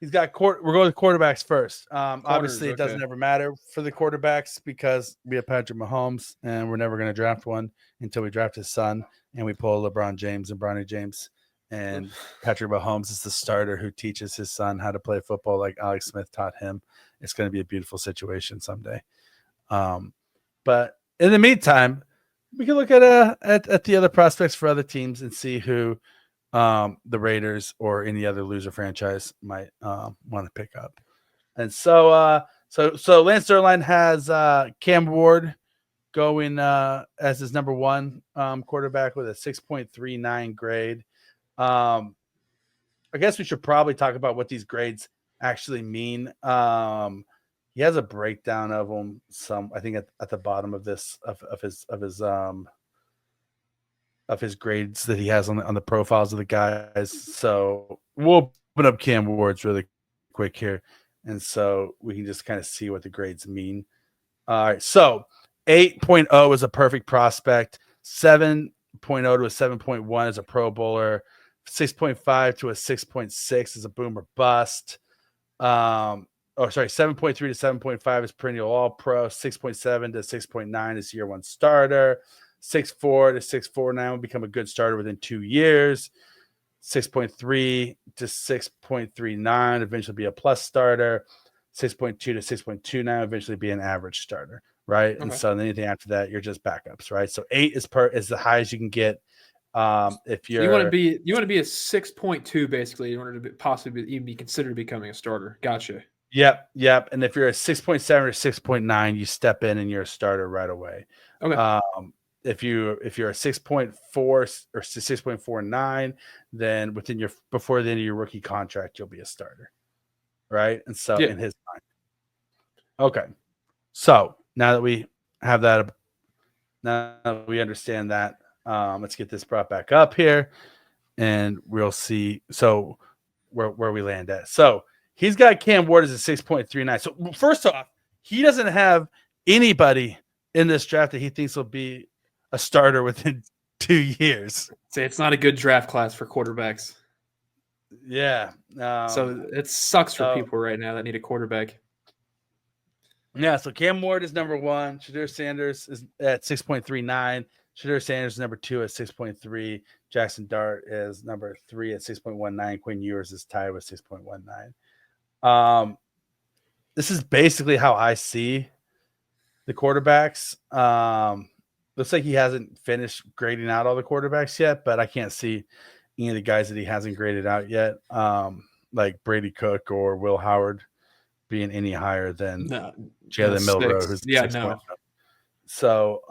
he's got we're going with quarterbacks first. Obviously, it doesn't ever matter for the quarterbacks because we have Patrick Mahomes, and we're never going to draft one until we draft his son, and we pull LeBron James and Bronny James. And Patrick Mahomes is the starter who teaches his son how to play football like Alex Smith taught him. It's going to be a beautiful situation someday. But in the meantime, we can look at the other prospects for other teams and see who the Raiders or any other loser franchise might want to pick up. And so Lance Zierlein has Cam Ward going as his number one quarterback with a 6.39 grade. I guess we should probably talk about what these grades actually mean. He has a breakdown of them. I think at the bottom of this of his grades that he has on the profiles of the guys. So we'll open up Cam Ward's really quick here, and so we can just kind of see what the grades mean. All right, so 8.0 is a perfect prospect. 7.0 to a 7.1 is a Pro Bowler. 6.5 to a 6.6 is a boomer bust. 7.3 to 7.5 is perennial all pro. 6.7 to 6.9 is year one starter. 6.4 to 6.49 will become a good starter within 2 years. 6.3 to 6.39 eventually be a plus starter. 6.2 to 6.29 eventually be an average starter, right? Okay. And so anything after that, you're just backups, right? So 8 is the highest you can get. If you're you want to be a 6.2 basically in order to possibly even be considered becoming a starter. Gotcha. Yep. And if you're a 6.7 or 6.9, you step in and you're a starter right away. Okay. If you're a 6.4 or 6.49, then before the end of your rookie contract, you'll be a starter, right? And so in his mind. Okay. So now that we have that, now that we understand that, let's get this brought back up here, and we'll see. So where we land at. So he's got Cam Ward as a 6.39. So first off, he doesn't have anybody in this draft that he thinks will be a starter within 2 years. Say it's not a good draft class for quarterbacks. Yeah. So it sucks for people right now that need a quarterback. Yeah. So Cam Ward is number one. Shadur Sanders is at 6.39. Shadur Sanders is number 2 at 6.3. Jackson Dart is number 3 at 6.19. Quinn Ewers is tied with 6.19. This is basically how I see the quarterbacks. Looks like he hasn't finished grading out all the quarterbacks yet, but I can't see any of the guys that he hasn't graded out yet, like Brady Cook or Will Howard being any higher than Jalen Milroe, who's 6. No. So,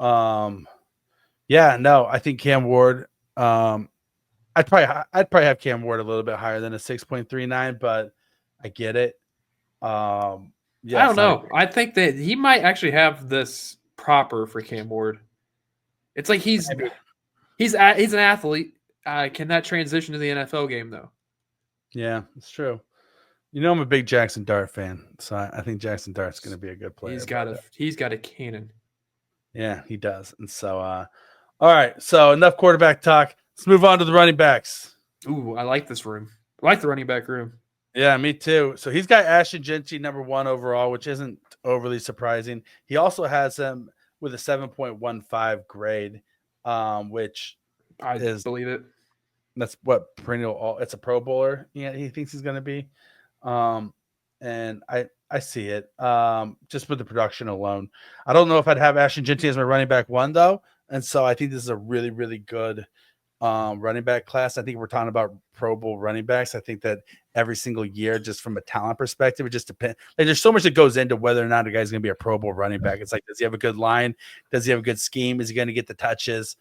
I think Cam Ward. I'd probably have Cam Ward a little bit higher than a 6.39, but I get it. I don't know. I think that he might actually have this proper for Cam Ward. It's like he's an athlete. Can that transition to the NFL game though? Yeah, it's true. You know, I'm a big Jackson Dart fan, so I think Jackson Dart's going to be a good player. He's got a cannon. Yeah, he does. And so, all right. So enough quarterback talk. Let's move on to the running backs. Ooh, I like this room. I like the running back room. Yeah, me too. So he's got Ashton Jeanty number 1 overall, which isn't overly surprising. He also has him with a 7.15 grade, which I believe it. That's what perennial. It's a Pro Bowler. Yeah, he thinks he's going to be, and I see it. Just with the production alone, I don't know if I'd have Ashton Jeanty as my running back 1 though, and so I think this is a really really good running back class. I think we're talking about Pro Bowl running backs. I think that every single year, just from a talent perspective, it just depends. Like, there's so much that goes into whether or not a guy's going to be a Pro Bowl running back. It's like, does he have a good line? Does he have a good scheme? Is he going to get the touches?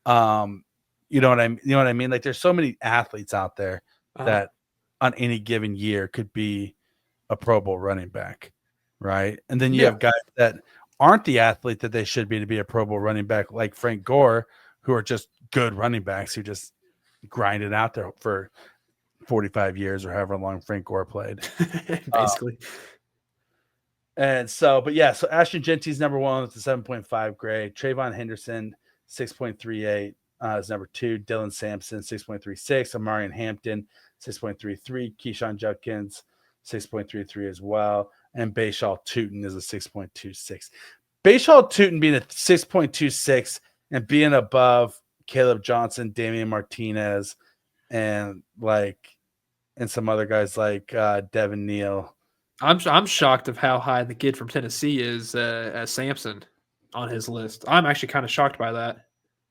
You know what I mean? Like, there's so many athletes out there that on any given year could be a Pro Bowl running back, right? And then you have guys that aren't the athlete that they should be to be a Pro Bowl running back, like Frank Gore, who are just good running backs who just grind it out there for 45 years or however long Frank Gore played. Basically. And so, but yeah, so Ashton Jeanty's number 1 with the 7.5 grade. Trayvon Henderson, 6.38 is number 2. Dylan Sampson, 6.36. Amarian Hampton, 6.33. Keyshawn Judkins, 6.33 as well. And Bashaw Tootin is a 6.26. Bashaw Tootin being a 6.26 and being above Caleb Johnson, Damian Martinez, and some other guys like Devin Neal. I'm shocked of how high the kid from Tennessee is as Sampson on his list. I'm actually kind of shocked by that.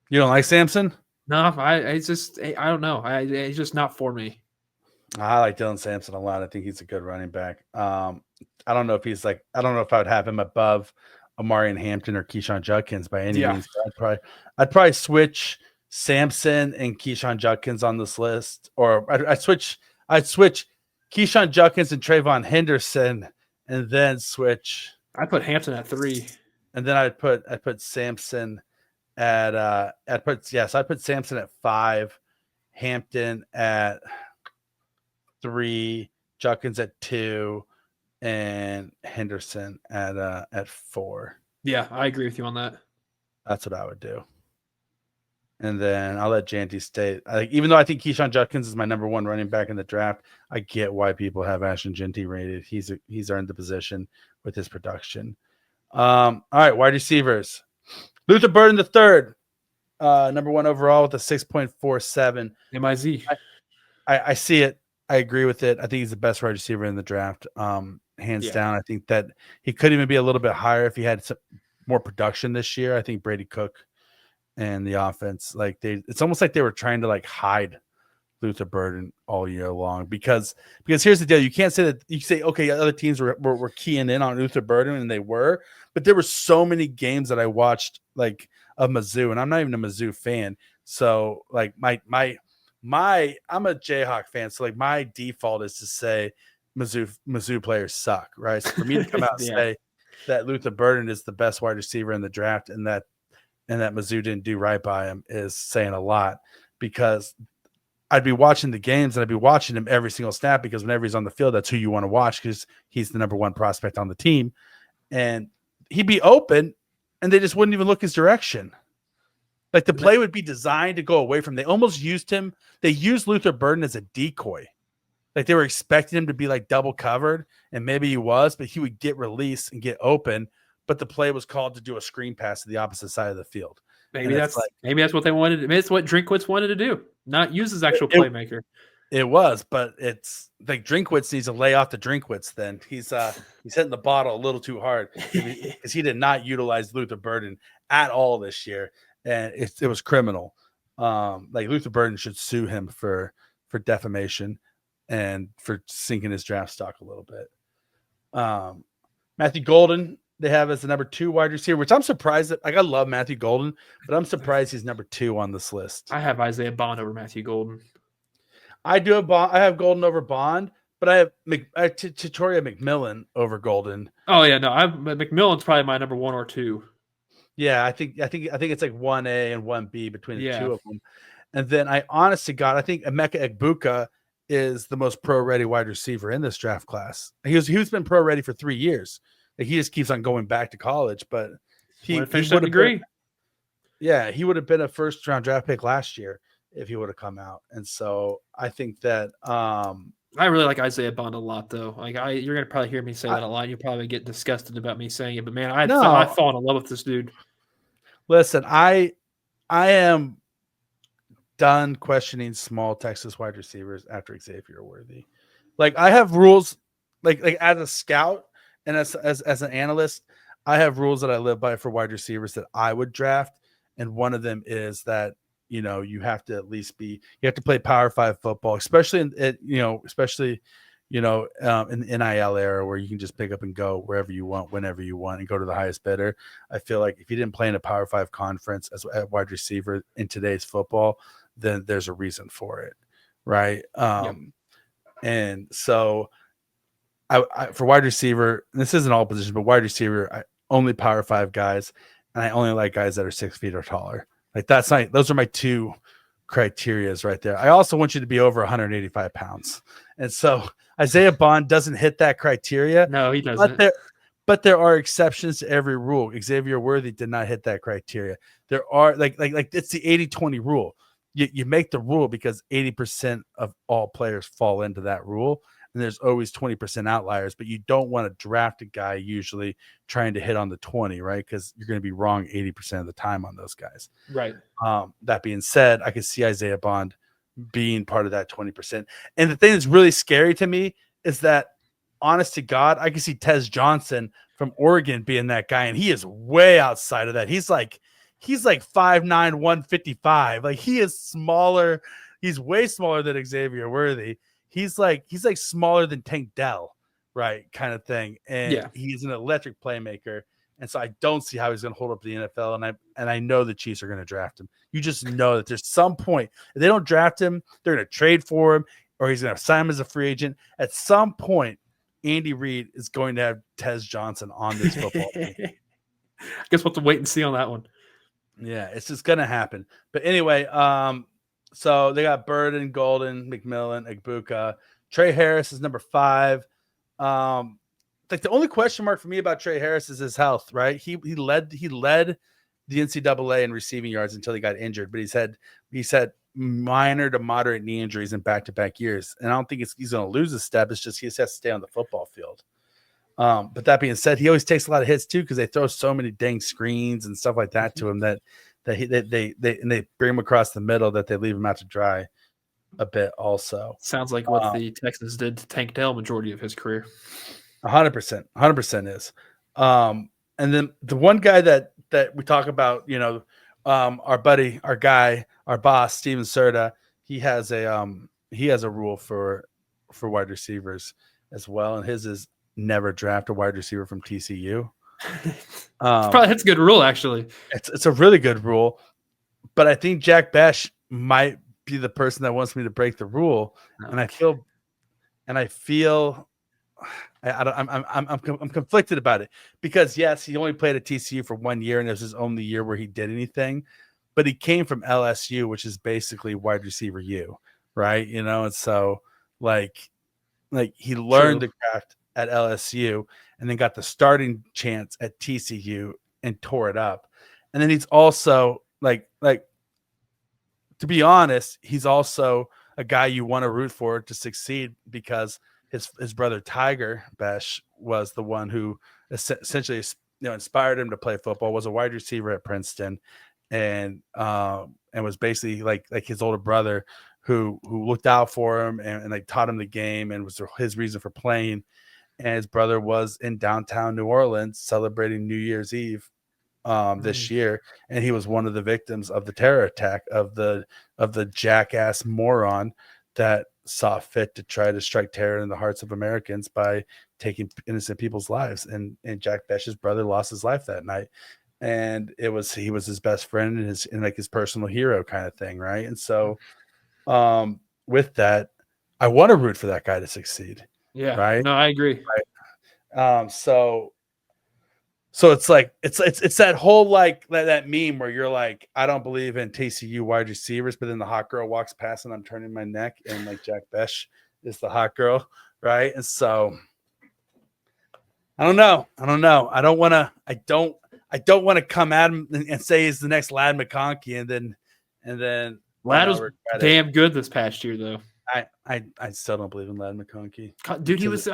You don't like Sampson? No, I don't know. He's just not for me. I like Dylan Sampson a lot. I think he's a good running back. I don't know if I would have him above Amarian Hampton or Keyshawn Judkins by any means. I'd probably switch Sampson and Keyshawn Judkins on this list, or I'd switch Keyshawn Judkins and Trayvon Henderson, and then switch. I put Hampton at 3, and then I'd put Sampson at I put Sampson at 5, Hampton at 3, Judkins at 2, and Henderson at 4. Yeah, I agree with you on that. That's what I would do. And then I'll let Jeanty stay. Even though I think Keyshawn Judkins is my number 1 running back in the draft, I get why people have Ashton Jeanty rated. He's earned the position with his production. All right, wide receivers. Luther Burden III, number 1 overall with a 6.47. MIZ. I see it. I agree with it. I think he's the best wide receiver in the draft, hands down. I think that he could even be a little bit higher if he had some more production this year. I think Brady Cook and the offense, it's almost like they were trying to hide Luther Burden all year long, because here's the deal. You can't say that. You say, okay, other teams were keying in on Luther Burden, and they were, but there were so many games that I watched of Mizzou, and I'm not even a Mizzou fan. So I'm a Jayhawk fan. So my default is to say Mizzou players suck, right? So for me to come out and say that Luther Burden is the best wide receiver in the draft, and that Mizzou didn't do right by him is saying a lot, because I'd be watching the games and I'd be watching him every single snap, because whenever he's on the field, that's who you want to watch, because he's the number 1 prospect on the team, and he'd be open and they just wouldn't even look his direction. The play would be designed to go away from. They almost used him. They used Luther Burden as a decoy. They were expecting him to be double covered, and maybe he was, but he would get released and get open. But the play was called to do a screen pass to the opposite side of the field. Maybe that's what they wanted. Maybe it's what Drinkwitz wanted to do, not use his actual playmaker. It was, but it's Drinkwitz needs to lay off the Drinkwitz. Then he's hitting the bottle a little too hard, because he did not utilize Luther Burden at all this year, and it was criminal. Luther Burden should sue him for defamation and for sinking his draft stock a little bit. Matthew Golden, they have as the number 2 wide receiver, which I'm surprised that. I love Matthew Golden, but I'm surprised he's number 2 on this list. I have Isaiah Bond over Matthew Golden. I have Golden over Bond, but I have Tatoria McMillan over Golden. Oh yeah, no, McMillan's probably my number 1 or 2. Yeah, I think it's like 1A and 1B between the two of them. And then I honest to God, I think Emeka Egbuka is the most pro ready wide receiver in this draft class. He's been pro ready for 3 years. Like, he just keeps on going back to college, but he would have degree. He would have been a first round draft pick last year if he would have come out. And so I think that I really like Isaiah Bond a lot, though. Like, you're gonna probably hear me say that a lot. You'll probably get disgusted about me saying it, but man, I've fallen in love with this dude. Listen, I am done questioning small Texas wide receivers after Xavier Worthy. Like, I have rules, like as a scout and as an analyst, I have rules that I live by for wide receivers that I would draft, and one of them is that you have to at least you have to play Power 5 football, especially in the NIL era where you can just pick up and go wherever you want, whenever you want, and go to the highest bidder. I feel like if you didn't play in a Power 5 conference as a wide receiver in today's football, then there's a reason for it, right? And so I for wide receiver, this isn't all positions, but wide receiver, I only Power 5 guys, and I only like guys that are 6 feet or taller. Like, those are my two criterias right there. I also want you to be over 185 pounds. And so Isaiah Bond doesn't hit that criteria. No, he doesn't. But there are exceptions to every rule. Xavier Worthy did not hit that criteria. There are like it's the 80-20 rule. You make the rule because 80% of all players fall into that rule. And there's always 20% outliers, but you don't want to draft a guy usually trying to hit on the 20, right? Because you're going to be wrong 80% of the time on those guys. Right. That being said, I could see Isaiah Bond being part of that 20%. And the thing that's really scary to me is that, honest to God, I can see Tez Johnson from Oregon being that guy, and he is way outside of that. He's like 5'9", 155. Like, he is smaller. He's way smaller than Xavier Worthy. He's like smaller than Tank Dell, right? Kind of thing. And he's an electric playmaker. And so I don't see how he's going to hold up to the NFL. And I know the Chiefs are going to draft him. You just know that there's some point, if they don't draft him, they're going to trade for him, or he's going to sign him as a free agent. At some point, Andy Reid is going to have Tez Johnson on this football team. I guess we'll have to wait and see on that one. Yeah, it's just going to happen. But anyway, so they got Burden, Golden, McMillan, Egbuka. Trey Harris is number 5. Like, the only question mark for me about Trey Harris is his health, right? He led the NCAA in receiving yards until he got injured, but he's had minor to moderate knee injuries in back-to-back years. And I don't think he's going to lose a step. It's just he just has to stay on the football field. But that being said, he always takes a lot of hits too, because they throw so many dang screens and stuff like that to him that they bring him across the middle that they leave him out to dry a bit also. Sounds like what the Texans did to Tank Dell majority of his career. 100% is. And then the one guy that we talk about, our buddy, our guy, our boss, Steven Serta, he has a rule for wide receivers as well, and his is never draft a wide receiver from TCU. That's a good rule, actually. It's a really good rule, but I think Jack Besh might be the person that wants me to break the rule, and I feel I'm conflicted about it, because yes, he only played at TCU for 1 year, and it was his only year where he did anything, but he came from LSU, which is basically wide receiver U, right? And so like he learned the craft at LSU and then got the starting chance at TCU and tore it up. And then he's also like to be honest, he's also a guy you want to root for to succeed, because his brother Tiger Besh was the one who essentially inspired him to play football, was a wide receiver at Princeton, and was basically like his older brother who looked out for him and like taught him the game and was his reason for playing. And his brother was in downtown New Orleans celebrating New Year's Eve this year, and he was one of the victims of the terror attack of the jackass moron that saw fit to try to strike terror in the hearts of Americans by taking innocent people's lives. And Jack Besh's brother lost his life that night, and he was his best friend and like his personal hero kind of thing, right? And so with that, I want to root for that guy to succeed. Yeah. Right. No, I agree. Right. So it's like it's that whole like that meme where you're like, I don't believe in TCU wide receivers, but then the hot girl walks past and I'm turning my neck, and like Jack Besh is the hot girl, right? And so I don't know. I don't want to come at him and say he's the next Lad McConkey, and then Lad was damn good this past year, though. I still don't believe in Lad McConkey. Dude, he was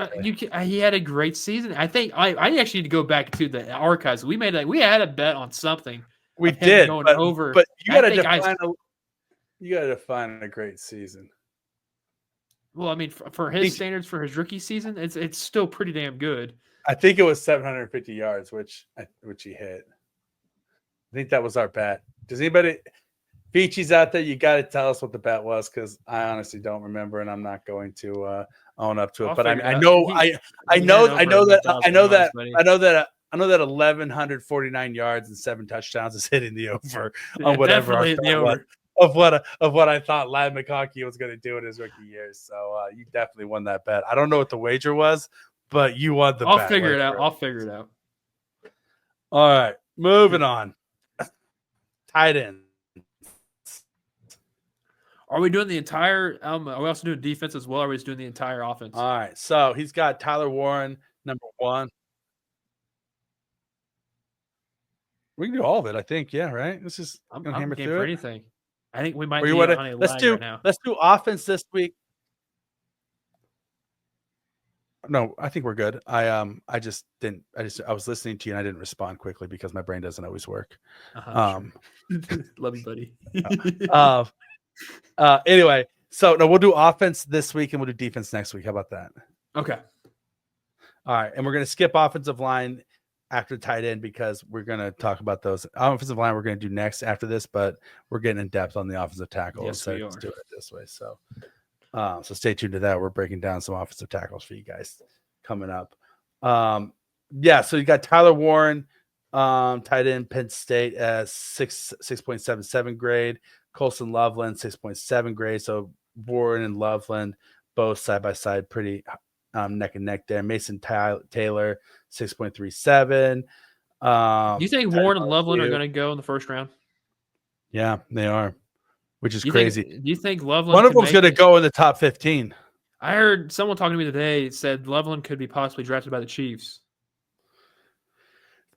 he had a great season. I think I actually need to go back to the archives. We had a bet on something. We did, going but, over. But you got to define a great season. Well, I mean, for his standards, for his rookie season, it's still pretty damn good. I think it was 750 yards, which he hit. I think that was our bet. Does anybody? Veach's out there. You got to tell us what the bet was, because I honestly don't remember, and I'm not going to own up to it. But I know that 1,149 yards and 7 touchdowns is hitting the over on whatever our bet was of what I thought Lad McConkey was going to do in his rookie year. So you definitely won that bet. I don't know what the wager was, but you won the bet. I'll figure it out. All right, moving on. Tight end. Are we doing the entire? Are we also doing defense as well? Or are we just doing the entire offense? All right. So he's got Tyler Warren, number 1. We can do all of it, I think. Yeah, right. This is I'm game for anything. I think we might be on a lag right now. Let's do offense this week. No, I think we're good. I was listening to you and I didn't respond quickly because my brain doesn't always work. Sure. Love you, buddy. Anyway, so no, we'll do offense this week and we'll do defense next week. How about that? Okay. All right, and we're gonna skip offensive line after tight end because we're gonna talk about those. Offensive line we're gonna do next after this, but we're getting in depth on the offensive tackle. Yes, so we let's are. do it this way. So stay tuned to that. We're breaking down some offensive tackles for you guys coming up. So you got Tyler Warren, tight end, Penn State as 6.77 grade. Colson Loveland, 6.7 grade. So Warren and Loveland both side by side, pretty neck and neck there. Mason Taylor, 6.37. Do you think Warren and Loveland are going to go in the first round? Yeah, they are, which is crazy. Do you think Loveland? One of them's going to go in the top 15. I heard someone talking to me today said Loveland could be possibly drafted by the Chiefs.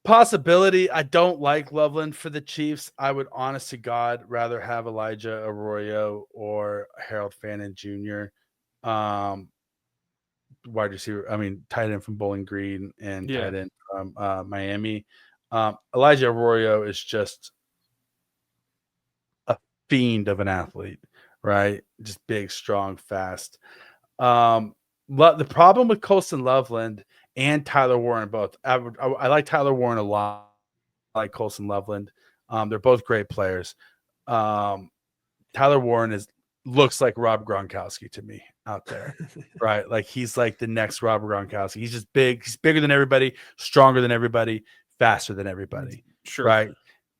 Possibility. I don't like Loveland for the Chiefs. I would, honest to God, rather have Elijah Arroyo or Harold Fannin Jr. Wide receiver. I mean, tight end from Bowling Green and tight end from Miami. Elijah Arroyo is just a fiend of an athlete, right? Just big, strong, fast. The problem with Colson Loveland and Tyler Warren both. I like Tyler Warren a lot. I like Colson Loveland. They're both great players. Tyler Warren looks like Rob Gronkowski to me out there, right? Like he's like the next Rob Gronkowski. He's just big. He's bigger than everybody, stronger than everybody, faster than everybody. Sure. Right?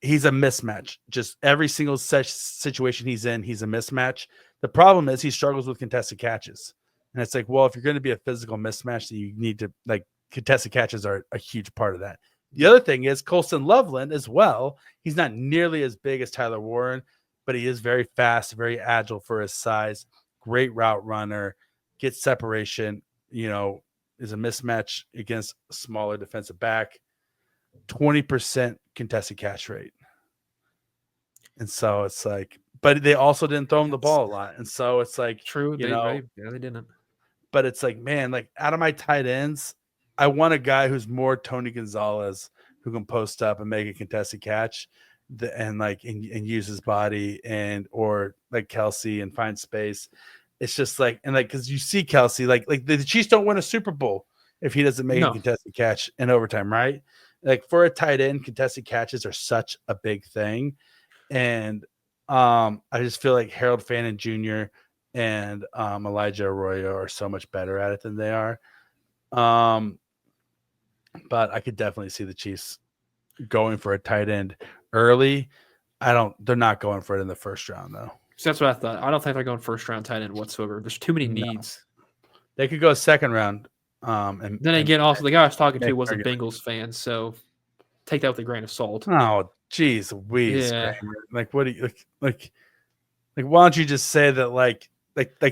He's a mismatch. Just every single situation he's in, he's a mismatch. The problem is he struggles with contested catches. And it's like, well, if you're going to be a physical mismatch, then you need to, like, contested catches are a huge part of that. The other thing is Colson Loveland as well. He's not nearly as big as Tyler Warren, but he is very fast, very agile for his size, great route runner, gets separation, is a mismatch against a smaller defensive back, 20% contested catch rate. And so it's like, but they also didn't throw him the ball a lot. And so it's like, true, they didn't. But it's like, man, like out of my tight ends, I want a guy who's more Tony Gonzalez, who can post up and make a contested catch and use his body or like Kelsey and find space. It's just like, and like, cause you see Kelsey, like the Chiefs don't win a Super Bowl if he doesn't make a contested catch in overtime, right? Like for a tight end, contested catches are such a big thing. And I just feel like Harold Fannin Jr. and Elijah Arroyo are so much better at it than they are. But I could definitely see the Chiefs going for a tight end early. They're not going for it in the first round though. So that's what I thought. I don't think they're going first round tight end whatsoever. There's too many needs. They could go second round. And then again, also the guy I was talking to was a Bengals fan, so take that with a grain of salt. Oh, geez, Kramer. Like, what do you like? Why don't you just say that like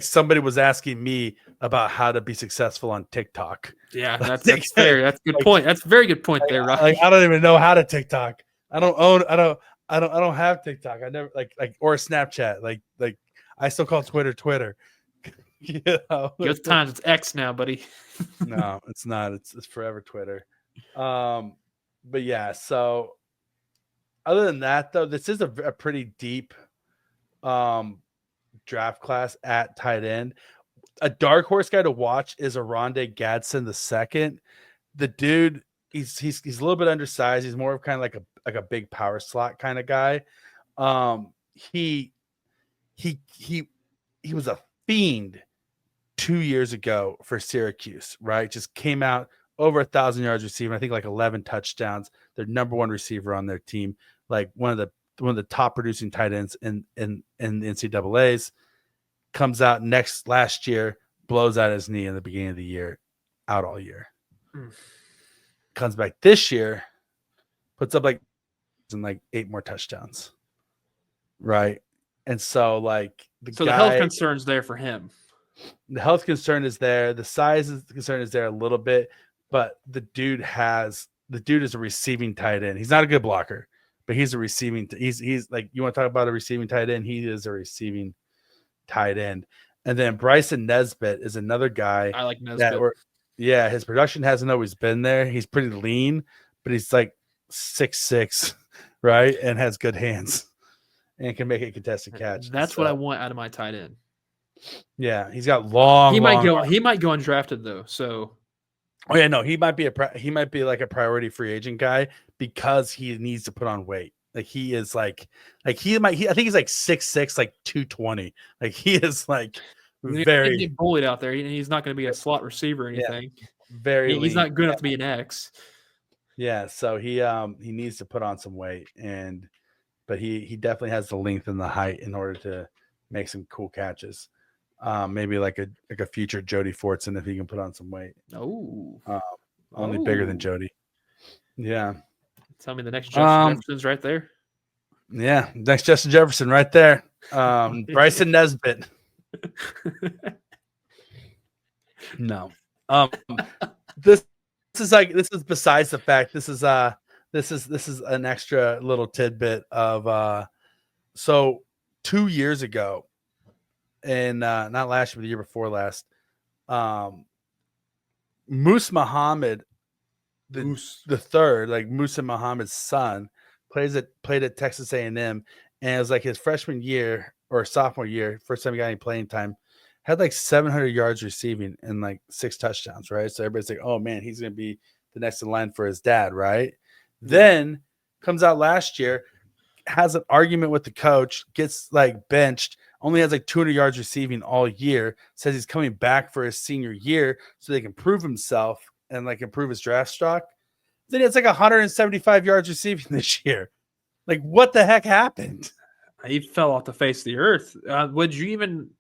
somebody was asking me about how to be successful on TikTok? Yeah, that's fair. That's a good point. That's a very good point there, right? Like, I don't even know how to TikTok. I don't have TikTok. I never or Snapchat. Like I still call Twitter. You know? Good times. It's X now, buddy. No, it's not. It's forever Twitter. But yeah. So other than that, though, this is a pretty deep draft class at tight end. A dark horse guy to watch is Oronde Gadsden II. The dude, he's a little bit undersized. He's more of kind of like a big power slot kind of guy. He was a fiend 2 years ago for Syracuse, right? Just came out over 1,000 yards receiving. I think like 11 touchdowns. Their number one receiver on their team, like one of the top producing tight ends in the NCAAs. Comes out last year, blows out his knee in the beginning of the year, out all year. Comes back this year, puts up like 8 more touchdowns, right? And so the health concern's there for him. The health concern is there. The size concern is there a little bit, but the dude is a receiving tight end. He's not a good blocker, but he's a receiving. He's like, you want to talk about a receiving tight end? He is a receiving tight end. And then Bryson Nesbitt is another guy. I like Nesbitt. His production hasn't always been there. He's pretty lean, but he's like 6'6", right? And has good hands and can make a contested catch. That's what I want out of my tight end. Yeah, he's got long. He might go undrafted though. So, he might be like a priority free agent guy because he needs to put on weight. Like he is I think he's like 6'6", like 220. Like he is like very get bullied out there. He's not going to be a slot receiver or anything. Yeah, he's not good enough to be an X. Yeah, so he needs to put on some weight, but he definitely has the length and the height in order to make some cool catches. Maybe like a future Jody Fortson if he can put on some weight. Only bigger than Jody. Yeah. Tell me the next Justin Jefferson's right there. Yeah, next Justin Jefferson right there. Bryson Nesbitt. No. This is besides the fact. This is an extra little tidbit of so 2 years ago, and not last year, but the year before last, Moose Muhammad, the third, like Musa Muhammad's son, played at Texas A&M, and it was like his freshman year or sophomore year, first time he got any playing time, had like 700 yards receiving and like 6 touchdowns, right? So everybody's like, oh man, he's gonna be the next in line for his dad, right? Yeah. Then comes out last year, has an argument with the coach, gets like benched, only has like 200 yards receiving all year, says he's coming back for his senior year so they can prove himself and like improve his draft stock. Then it's like 175 yards receiving this year. Like, what the heck happened? He fell off the face of the earth. Would you even?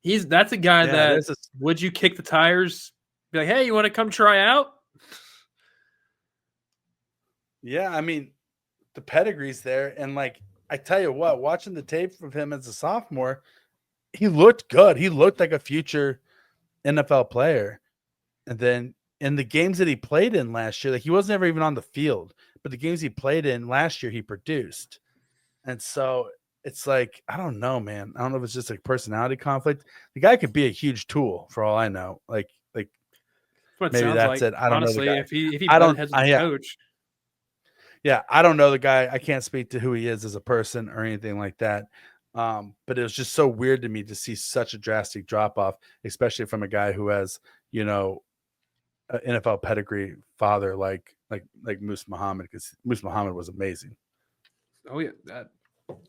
That's a guy that would you kick the tires? Be like, hey, you want to come try out? Yeah, I mean, the pedigree's there, and like I tell you what, watching the tape of him as a sophomore, he looked good. He looked like a future NFL player, and then in the games that he played in last year, like he wasn't ever even on the field, but the games he played in last year, he produced. And so it's like, I don't know, man. I don't know if it's just like personality conflict. The guy could be a huge tool for all I know. Like maybe that's it. I don't know the guy. If he has a coach. Yeah, I don't know the guy. I can't speak to who he is as a person or anything like that. But it was just so weird to me to see such a drastic drop off, especially from a guy who has, an NFL pedigree father like Moose Muhammad, because Moose Muhammad was amazing. Oh yeah,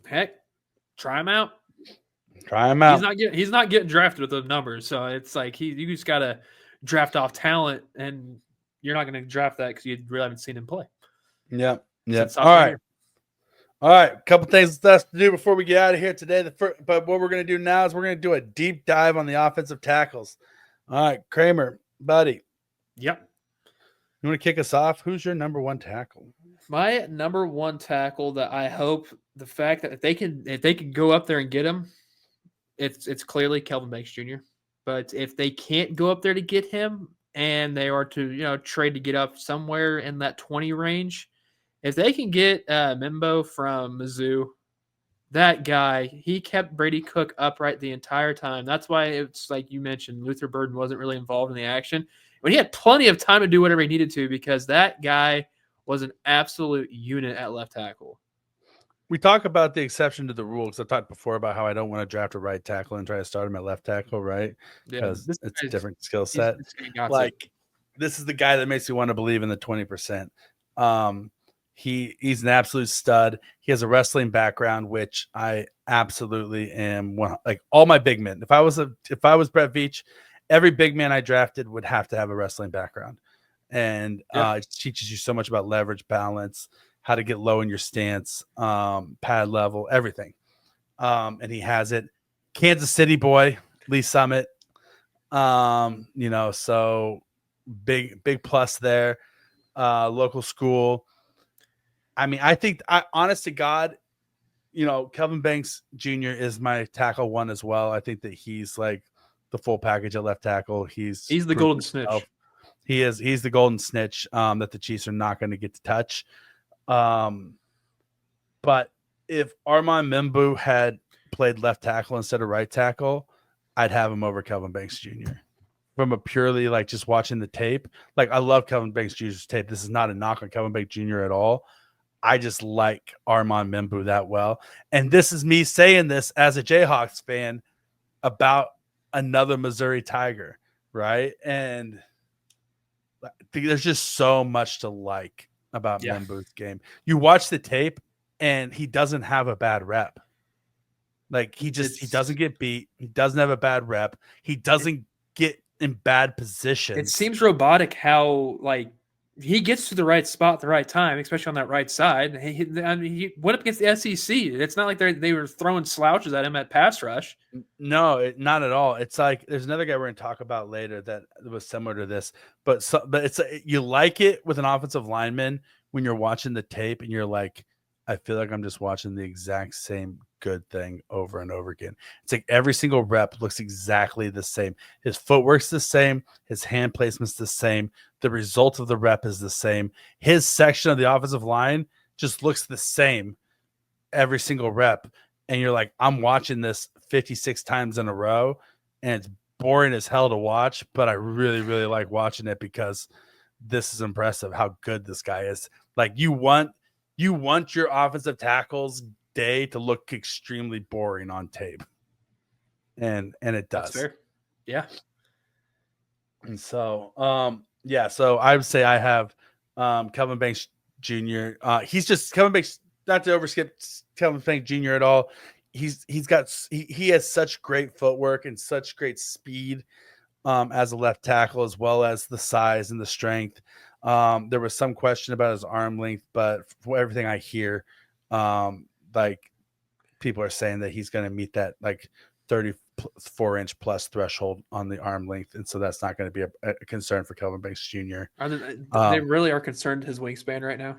heck, try him out. Try him out. He's not getting drafted with those numbers, so it's like you just got to draft off talent, and you're not going to draft that because you really haven't seen him play. Yeah. All right. All right, a couple things left to do before we get out of here today. But what we're going to do now is we're going to do a deep dive on the offensive tackles. All right, Kramer, buddy. Yep. You want to kick us off? Who's your number one tackle? My number one tackle that I hope the fact that if they can go up there and get him, it's clearly Kelvin Banks Jr. But if they can't go up there to get him and they are to trade to get up somewhere in that 20 range, if they can get Mimbo from Mizzou, that guy, he kept Brady Cook upright the entire time. That's why it's like you mentioned, Luther Burden wasn't really involved in the action. But he had plenty of time to do whatever he needed to because that guy was an absolute unit at left tackle. We talk about the exception to the rule because I've talked before about how I don't want to draft a right tackle and try to start him at left tackle, right? Because it's a different skill set. Like, this is the guy that makes me want to believe in the 20%. He's an absolute stud. He has a wrestling background, which I absolutely am. Like all my big men, if I was Brett Veach, every big man I drafted would have to have a wrestling background, and it teaches you so much about leverage, balance, how to get low in your stance, pad level, everything. And he has it. Kansas City boy, Lee Summit. So big plus there. Local school. I mean, I think, honest to God, Kelvin Banks Jr. is my tackle one as well. I think that he's like the full package at left tackle. He's the golden snitch. He's the golden snitch that the Chiefs are not going to get to touch. But if Armand Mimbu had played left tackle instead of right tackle, I'd have him over Kelvin Banks Jr. From a purely like just watching the tape. Like, I love Kelvin Banks Jr.'s tape. This is not a knock on Kelvin Banks Jr. at all. I just like Armand Mimbu that well. And this is me saying this as a Jayhawks fan about another Missouri Tiger, right? And there's just so much to like about Mimbu's game. You watch the tape and he doesn't have a bad rep. Like, he doesn't get beat. He doesn't have a bad rep. He doesn't get in bad positions. It seems robotic how, like, he gets to the right spot at the right time, especially on that right side. He went up against the SEC. It's not like they were throwing slouches at him at pass rush. No, not at all. It's like there's another guy we're going to talk about later that was similar to this, but it's you like it with an offensive lineman when you're watching the tape and you're like, I feel like I'm just watching the exact same good thing over and over again. It's like every single rep looks exactly the same. His footwork's the same. His hand placement's the same. The result of the rep is the same. His section of the offensive line just looks the same every single rep. And you're like, I'm watching this 56 times in a row, and it's boring as hell to watch, but I really, really like watching it because this is impressive how good this guy is. Like, you want your offensive tackles day to look extremely boring on tape. And it does. That's fair. Yeah. And so, so I would say I have Kelvin Banks Jr. He's just Kelvin Banks, not to overskip Kelvin Banks Jr. at all. He has such great footwork and such great speed as a left tackle, as well as the size and the strength. There was some question about his arm length, but for everything I hear, like, people are saying that he's going to meet that like 34-inch plus threshold on the arm length, and so that's not going to be a concern for Kelvin Banks Jr. They really are concerned his wingspan right now.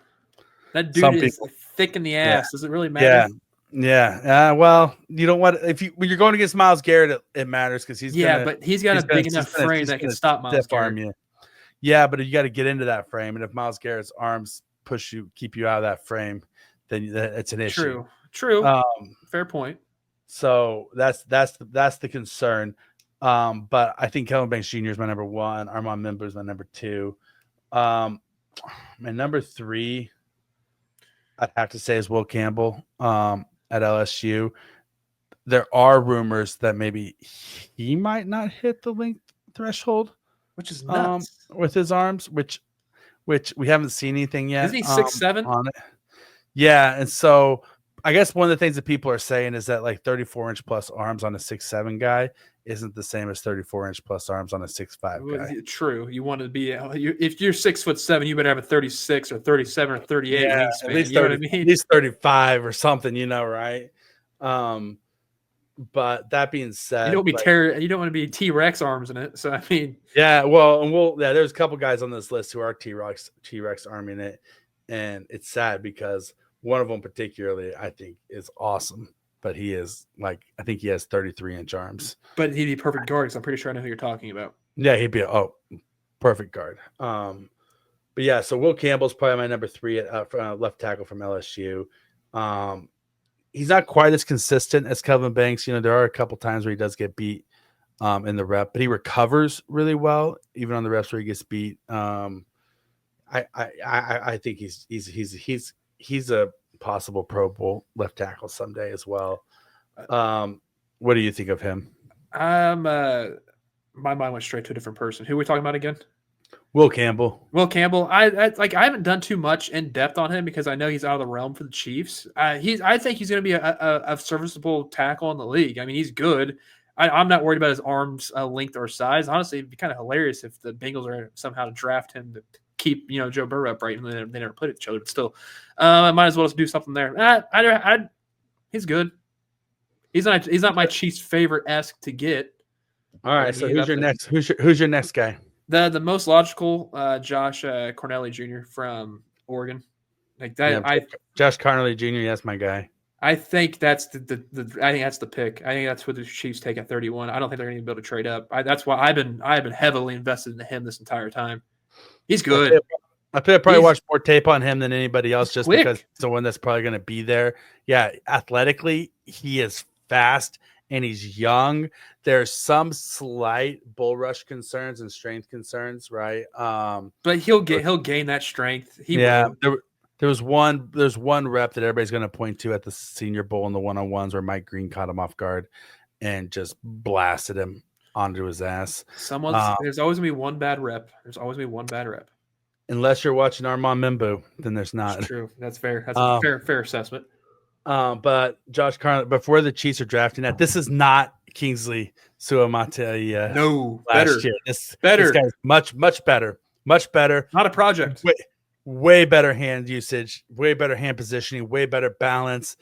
That dude is thick in the ass. Yeah. Does it really matter? Yeah. Well, you don't want when you're going against Myles Garrett, it matters because but he's got a big enough frame that can stop Myles Garrett. You. Yeah, but you got to get into that frame, and if Myles Garrett's arms keep you out of that frame, then it's an issue. True. Fair point. So that's the concern. But I think Kelvin Banks Jr. is my number one. Armand Mimbu is my number two. My number three, I'd have to say, is Will Campbell at LSU. There are rumors that maybe he might not hit the length threshold, which is nuts, with his arms, which we haven't seen anything yet. Isn't he 6'7" on it? Yeah, and so I guess one of the things that people are saying is that like 34-inch plus arms on a 6'7" guy isn't the same as 34-inch plus arms on a 6'5" guy. True. You want to be if you're 6'7", you better have a 36 or 37 or 38 wingspan. At least 30, you know what I mean? At least 35 or something, right? But that being said, you don't want to be T-Rex arms in it. So I mean, there's a couple guys on this list who are T-Rex arming it, and it's sad because one of them particularly I think is awesome, but he is I think he has 33-inch arms. But he'd be perfect guard because I'm pretty sure I know who you're talking about. Yeah, he'd be perfect guard. But yeah, so Will Campbell's probably my number 3 at left tackle from LSU. He's not quite as consistent as Kelvin Banks. There are a couple times where he does get beat in the rep, but he recovers really well, even on the reps where he gets beat. I think he's a possible Pro Bowl left tackle someday as well. What do you think of him? My mind went straight to a different person. Who are we talking about again? Will Campbell. I haven't done too much in depth on him because I know he's out of the realm for the Chiefs. I think he's going to be a serviceable tackle in the league. I mean, he's good. I'm not worried about his arms length or size. Honestly, it'd be kind of hilarious if the Bengals are somehow to draft him to keep Joe Burrow upright and they never played each other. But still, I might as well just do something there. He's good. He's not my Chiefs favorite-esque to get. All right, so who's your next guy? The most logical, Josh Cornelli Jr. from Oregon, like that. Yeah, Josh Cornelli Jr. That's my guy. I think that's I think that's the pick. I think that's what the Chiefs take at 31. I don't think they're going to be able to trade up. That's why I've been heavily invested in him this entire time. He's good. I probably watched more tape on him than anybody else just because he's the one that's probably going to be there. Yeah, athletically, he is fast and he's young. There's some slight bull rush concerns and strength concerns, right? But he'll gain that strength. There's one rep that everybody's going to point to at the Senior Bowl in the one-on-ones where Mike Green caught him off guard and just blasted him onto his ass. There's always gonna be one bad rep. Unless you're watching Armand Membu, then there's not. That's true. That's fair. That's a fair assessment. But Josh Carlin, before the Chiefs are drafting that, this is not Kingsley Suamataia. No, last year. This guy's much better. Not a project. Way better hand usage, way better hand positioning, way better balance.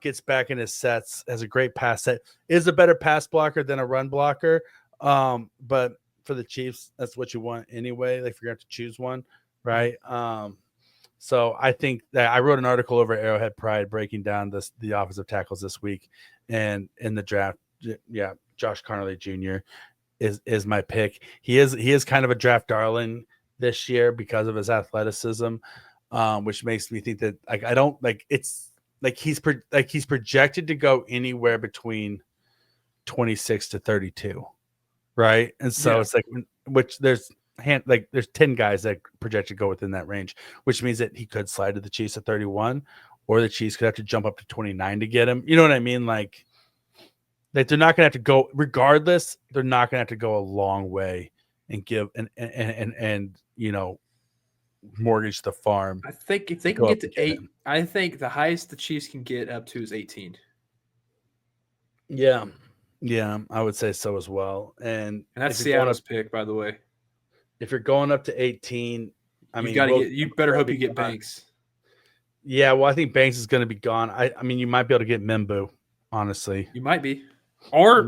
Gets back in his sets, has a great pass set. Is a better pass blocker than a run blocker. But for the Chiefs, that's what you want anyway. Like if you're going to have to choose one, right? So I think that I wrote an article over Arrowhead Pride breaking down the offensive tackles this week, and in the draft, yeah, Josh Cornelli Jr. is my pick. He is kind of a draft darling this year because of his athleticism, which makes me think that I don't like it's like he's projected to go anywhere between 26 to 32, right? And so it's like there's 10 guys that project to go within that range, which means that he could slide to the Chiefs at 31, or the Chiefs could have to jump up to 29 to get him. You know what I mean? Like they're not going to have to go, regardless, they're not going to have to go a long way and give and mortgage the farm. I think if they can get to 8, I think the highest the Chiefs can get up to is 18. Yeah, I would say so as well. And that's Seattle's pick, by the way. If you're going up to 18, you better hope you get Banks. Yeah, well, I think Banks is going to be gone. I mean, you might be able to get Membu, honestly. You might be, or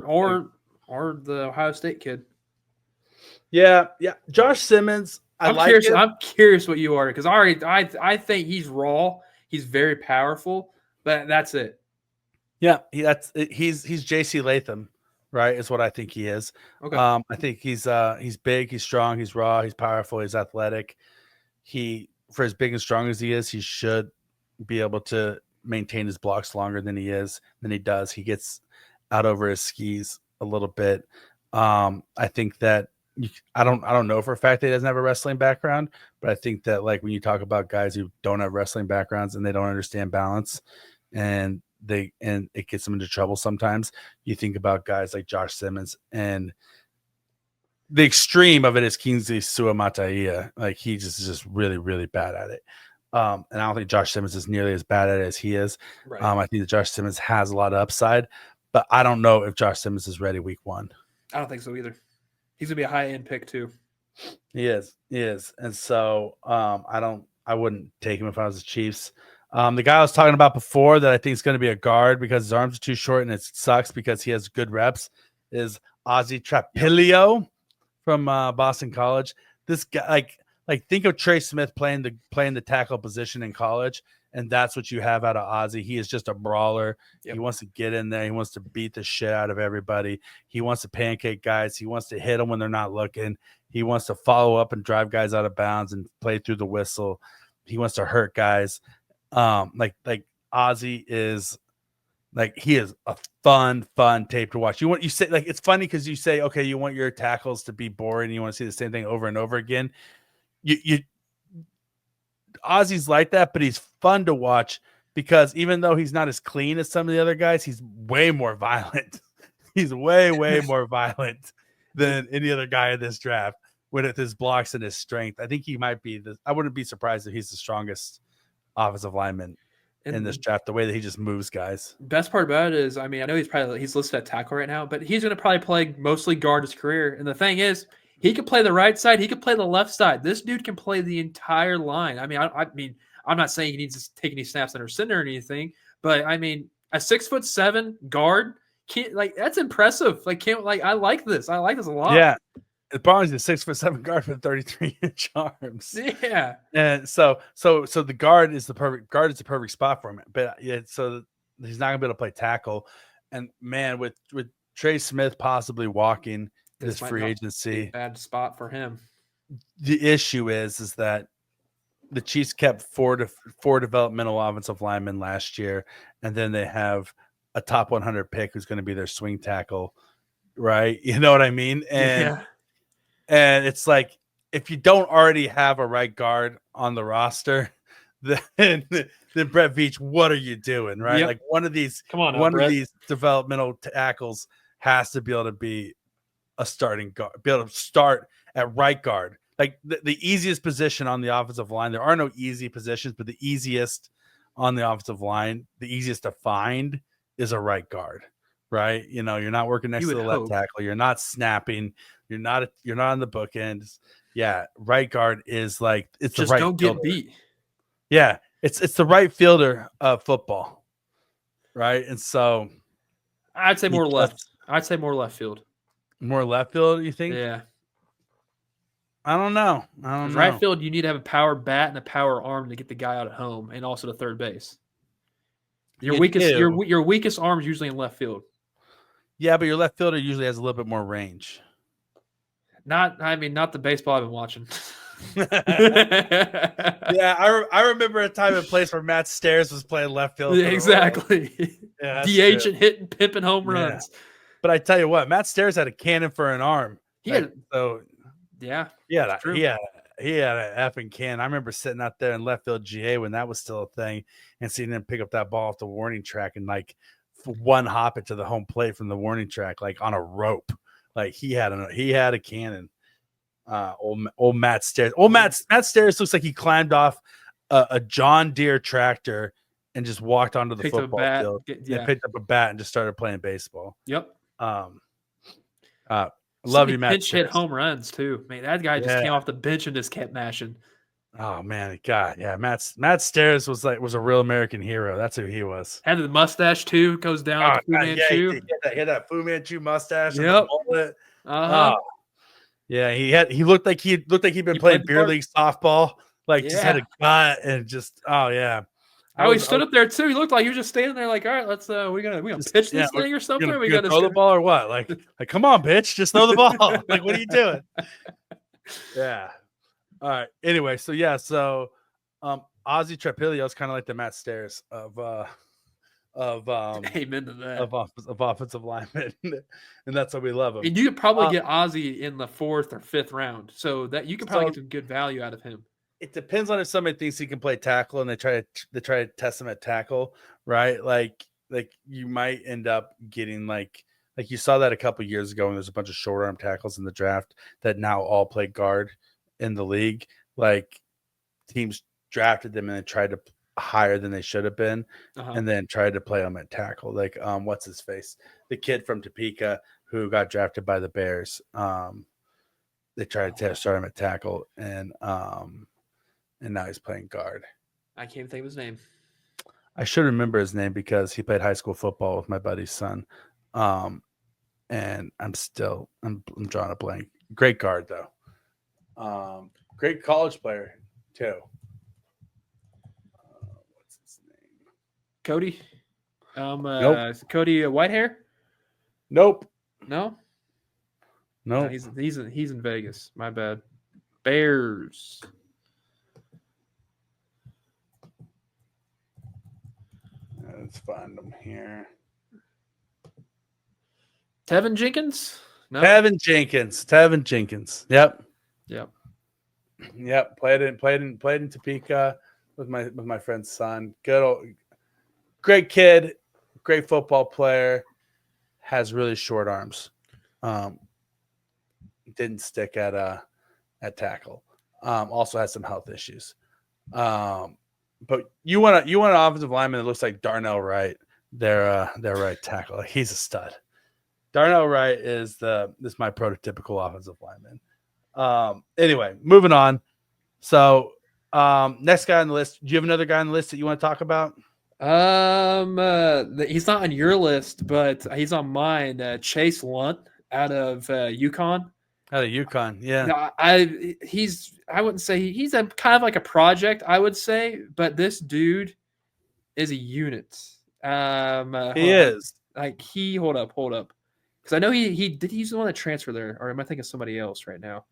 the Ohio State kid. Yeah. Josh Simmons. I'm curious what you are because I think he's raw. He's very powerful, but that's it. Yeah, he's J.C. Latham. Right, is what I think he is. Okay. I think he's big, he's strong, he's raw, he's powerful, he's athletic. For as big and strong as he is, he should be able to maintain his blocks longer than he does. He gets out over his skis a little bit. I think that I don't know for a fact that he doesn't have a wrestling background, but I think that like when you talk about guys who don't have wrestling backgrounds and they don't understand balance and it gets them into trouble sometimes. You think about guys like Josh Simmons, and the extreme of it is Kingsley Suamataia. Like he's just really, really bad at it. And I don't think Josh Simmons is nearly as bad at it as he is. Right. I think that Josh Simmons has a lot of upside, but I don't know if Josh Simmons is ready week 1. I don't think so either. He's gonna be a high end pick too. He is, and so I wouldn't take him if I was the Chiefs. The guy I was talking about before that I think is going to be a guard because his arms are too short and it sucks because he has good reps is Ozzy Trapilio from Boston College. This guy, like think of Trey Smith playing the tackle position in college, and that's what you have out of Ozzy. He is just a brawler. Yep. He wants to get in there. He wants to beat the shit out of everybody. He wants to pancake guys. He wants to hit them when they're not looking. He wants to follow up and drive guys out of bounds and play through the whistle. He wants to hurt guys. Like Ozzy is like he is a fun tape to watch. You say like it's funny because you say okay, you want your tackles to be boring. You want to see the same thing over and over again. You Ozzy's like that, but he's fun to watch because even though he's not as clean as some of the other guys, he's way more violent. He's way more violent than any other guy in this draft with his blocks and his strength. I think he might be I wouldn't be surprised if he's the strongest offensive lineman in this draft, the way that he just moves guys. Best part about it is, I mean, I know he's listed at tackle right now, but he's going to probably play mostly guard his career. And the thing is, he could play the right side. He could play the left side. This dude can play the entire line. I mean, I'm not saying he needs to take any snaps under center or anything, but I mean, a 6'7" guard, that's impressive. I like this. I like this a lot. Yeah. The problem is the 6'7" guard with 33-inch arms. Yeah. And so the guard is the perfect spot for him. But so he's not gonna be able to play tackle. And man, with Trey Smith possibly walking this free agency, bad spot for him. The issue is that the Chiefs kept four developmental offensive linemen last year, and then they have a top 100 pick who's going to be their swing tackle, right? You know what I mean? And it's like if you don't already have a right guard on the roster, then Brett Veach, what are you doing, right? Yep. Like one of these developmental tackles has to be able to be a starting guard, be able to start at right guard. Like the easiest position on the offensive line. There are no easy positions, but the easiest on the offensive line, the easiest to find is a right guard, right? You know, you're not working next to the left tackle. You're not snapping. You're not on the bookends. Yeah, right guard is like it's just the right. Don't fielder. Get beat. Yeah, it's the right fielder of football, right? And so, I'd say more left. I'd say more left field. More left field, you think? Yeah. I don't know. Right field, you need to have a power bat and a power arm to get the guy out at home, and also to third base. Your weakest arm is usually in left field. Yeah, but your left fielder usually has a little bit more range. Not the baseball I've been watching. Yeah, I remember a time and place where Matt Stairs was playing left field. Exactly. Yeah, DH and hitting, pimping home runs. Yeah. But I tell you what, Matt Stairs had a cannon for an arm. He had an effing cannon. I remember sitting out there in left field GA when that was still a thing and seeing him pick up that ball off the warning track and like one hop it to the home plate from the warning track, like on a rope. Like he had a cannon. Old Matt Stairs. Matt Stairs looks like he climbed off a John Deere tractor and just walked onto the football field and picked up a bat and just started playing baseball. Yep. Love you, Matt. Pinch hit home runs too. Man, that guy just came off the bench and just kept mashing. Oh man, God, yeah. Matt Stairs was a real American hero. That's who he was. Had the mustache too. Goes down like Fu Manchu. He had that Fu Manchu mustache. Yep. Yeah, he looked like he'd been playing beer league softball. Like just had a gut and just he stood up there too. He looked like he was just standing there, like, all right, let's we gonna pitch this thing or something. We gotta throw the ball or what? Like come on, bitch, just throw the ball. Like, what are you doing? Yeah. All right. Anyway, so Ozzy Trapilio is kind of like the Matt Stairs of amen to that of offensive linemen, and that's why we love him. And you could probably get Ozzy in the 4th or 5th round, so that you could probably get some good value out of him. It depends on if somebody thinks he can play tackle and they try to test him at tackle, right? Like you might end up getting like you saw that a couple years ago when there's a bunch of short arm tackles in the draft that now all play guard in the league. Like teams drafted them and then tried to higher than they should have been, and then tried to play him at tackle. Like what's his face, the kid from Topeka who got drafted by the Bears. They tried to start him at tackle, and now he's playing guard. I can't think of his name. I should remember his name because he played high school football with my buddy's son. And I'm drawing a blank. Great guard though. Great college player too. What's his name? Cody. Nope. Cody Whitehair. Nope. No. No. He's in Vegas. My bad. Bears. Let's find him here. Tevin Jenkins? No. Tevin Jenkins. Yep. Played in Topeka with my friend's son. Great kid, great football player. Has really short arms. Didn't stick at tackle. Also has some health issues. But you want an offensive lineman that looks like Darnell Wright, their right tackle. He's a stud. Darnell Wright is my prototypical offensive lineman. Anyway, moving on. So next guy on the list. Do you have another guy on the list that you want to talk about? He's not on your list, but he's on mine. Chase Lunt out of UConn. Out of UConn, yeah. I wouldn't say he's a kind of like a project, I would say, but this dude is a unit. He is. Like hold up. Because I know he's the one that transferred there, or am I thinking of somebody else right now?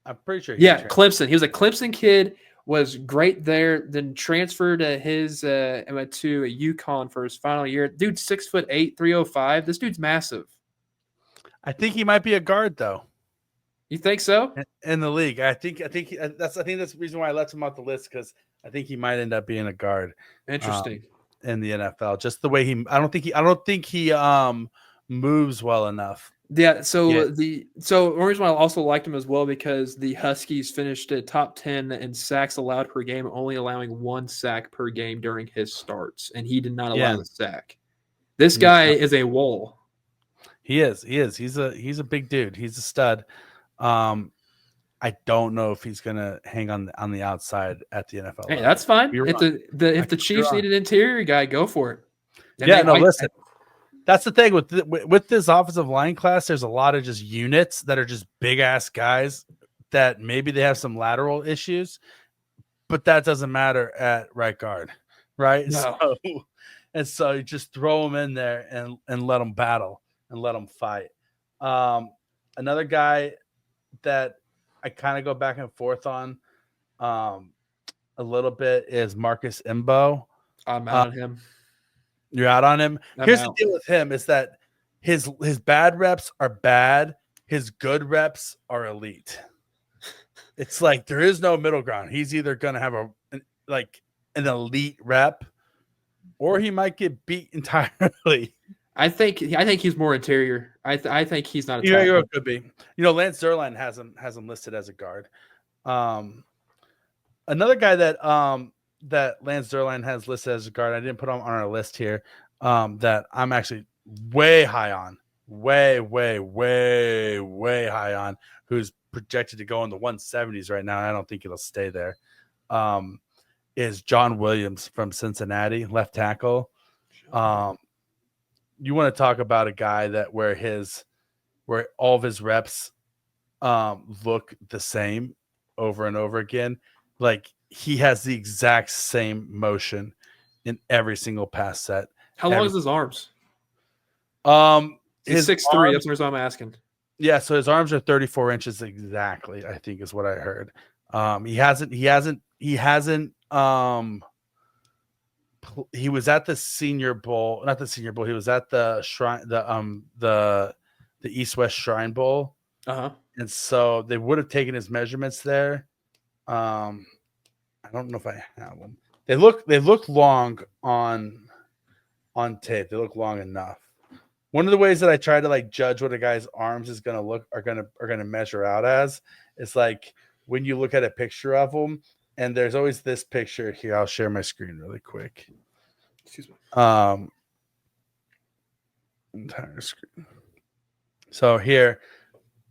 I'm pretty sure. Clemson. He was a Clemson kid, was great there, then transferred to went to a UConn for his final year. Dude's 6'8", 305. This dude's massive. I think he might be a guard though. You think so? In the league, I think that's the reason why I left him off the list, because I think he might end up being a guard. Interesting. In the NFL, just the way I don't think he moves well enough. Yeah. So the reason why I also liked him as well, because the Huskies finished at top 10 in sacks allowed per game, only allowing 1 sack per game during his starts, and he did not allow the sack. This guy is a wall. He is. He's a big dude. He's a stud. I don't know if he's gonna hang on the outside at the NFL. Hey, that's fine. If the Chiefs need an interior guy, go for it. And listen. That's the thing with this offensive line class. There's a lot of just units that are just big ass guys that maybe they have some lateral issues, but that doesn't matter at right guard, right? No. So you just throw them in there and let them battle and let them fight. Another guy that I kind of go back and forth on a little bit is Marcus Imbo. I'm out on him. You're out on him. Here's the deal with him is that his bad reps are bad. His good reps are elite. It's like there is no middle ground. He's either going to have an elite rep, or he might get beat entirely. I think he's more interior. I think he's not a tackle. It could be. Lance Zierlein has him listed as a guard. Another guy that Lance Zierlein has listed as a guard, I didn't put on our list here, that I'm actually way high on, way high on, who's projected to go in the 170s right now. I don't think it'll stay there. Is John Williams from Cincinnati, left tackle. You want to talk about a guy that where all of his reps look the same over and over again. Like he has the exact same motion in every single pass set. How long is his arms? He's 6'3". That's what I'm asking. Yeah, so his arms are 34 inches exactly, I think is what I heard. He was at the Senior Bowl, not the Senior Bowl. He was at the Shrine, the East West Shrine Bowl. And so they would have taken his measurements there. I don't know if I have them. They look long on tape. They look long enough. One of the ways that I try to judge what a guy's arms is going to look are going to measure out as is when you look at a picture of him, And there's always this picture here. I'll share my screen really quick. Excuse me. Entire screen. So here,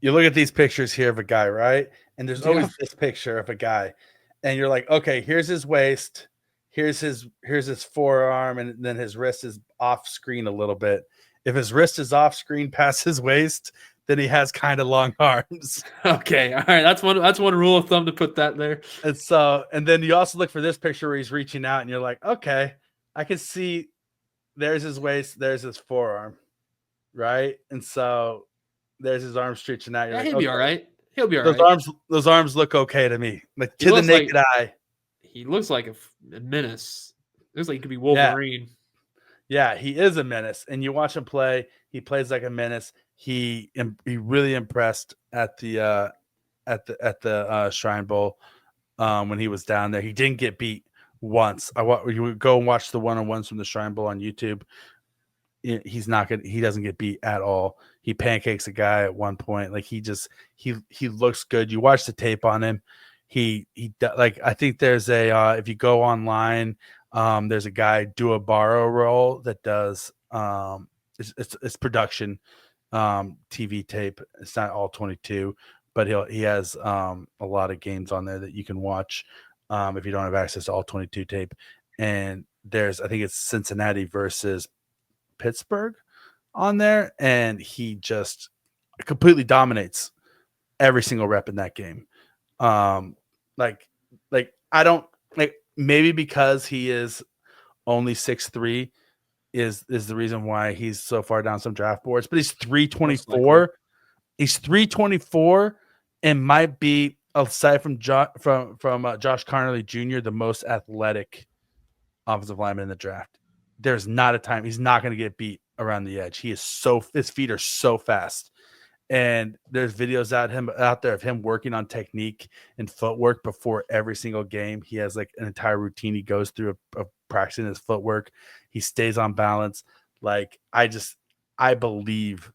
you look at these pictures here of a guy, right? And there's always this picture of a guy, and you're like, okay, here's his waist, here's his forearm, and then his wrist is off screen a little bit. If his wrist is off screen past his waist, then he has kind of long arms. Okay, all right, that's one rule of thumb to put that there. And so, and then you also look for this picture where he's reaching out, and you're like, okay, I can see there's his waist, there's his forearm, right? And so there's his arms stretching out. You're like, he'll okay. be all right. He'll be all those right. Those arms look okay to me. Like to the naked eye. He looks like a menace. Looks like he could be Wolverine. Yeah, he is a menace. And you watch him play, he plays like a menace. He really impressed at the Shrine Bowl when he was down there. He didn't get beat once. You would go and watch the one-on-ones from the Shrine Bowl on YouTube. He doesn't get beat at all. He pancakes a guy at one point. Like he looks good. You watch the tape on him. I think there's if you go online, there's a guy do a borrow roll that does it's production TV tape. It's not all 22, but he has a lot of games on there that you can watch if you don't have access to all 22 tape. And I think it's Cincinnati versus Pittsburgh on there, and he just completely dominates every single rep in that game. I don't like, maybe because he is only 6'3" is the reason why he's so far down some draft boards, but he's 324. He's 324 and might be, aside from Josh Carnerly Jr., the most athletic offensive lineman in the draft. There's not a time he's not going to get beat around the edge. His feet are so fast. And there's videos out there of him working on technique and footwork before every single game. He has like an entire routine he goes through of practicing his footwork. He stays on balance. Like I believe,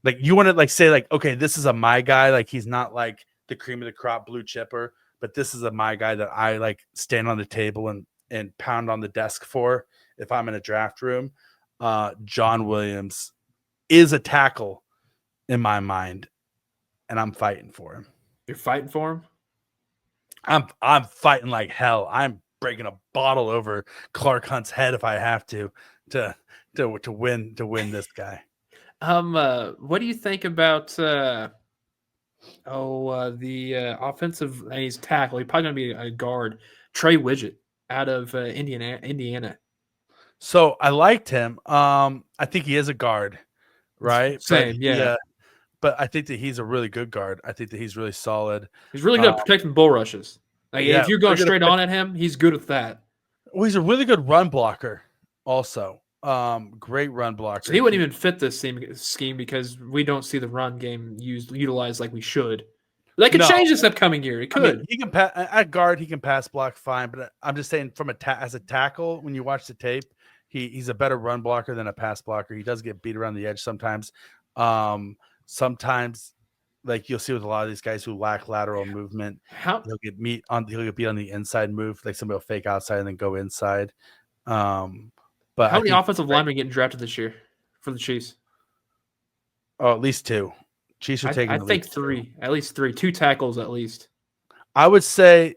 like you want to like say like, okay, this is my guy. Like he's not like the cream of the crop blue chipper, but this is my guy that I like stand on the table and pound on the desk for if I'm in a draft room. John Williams is a tackle in my mind, and I'm fighting for him. You're fighting for him? I'm fighting like hell. I'm breaking a bottle over Clark Hunt's head if I have to win this guy. What do you think about the offensive? He's tackle. He's probably gonna be a guard. Trey Widget out of Indiana. So I liked him. I think he is a guard, right? Same, yeah. But I think that he's a really good guard. I think that he's really solid. He's really good at protecting bull rushes. Like if you're going straight on at him, he's good with that. Well, he's a really good run blocker also. Great run blocker. So he wouldn't even fit this scheme because we don't see the run game utilized like we should. They could change this upcoming year. It could. I mean, he can at guard. He can pass block fine, but I'm just saying from as a tackle, when you watch the tape, he's a better run blocker than a pass blocker. He does get beat around the edge sometimes. Sometimes, like you'll see with a lot of these guys who lack lateral movement, he'll get beat on the inside move. Like somebody will fake outside and then go inside. But how many offensive linemen getting drafted this year for the Chiefs? Oh, at least 2. Chiefs are taking. I think 3, at least 3, 2 tackles at least. I would say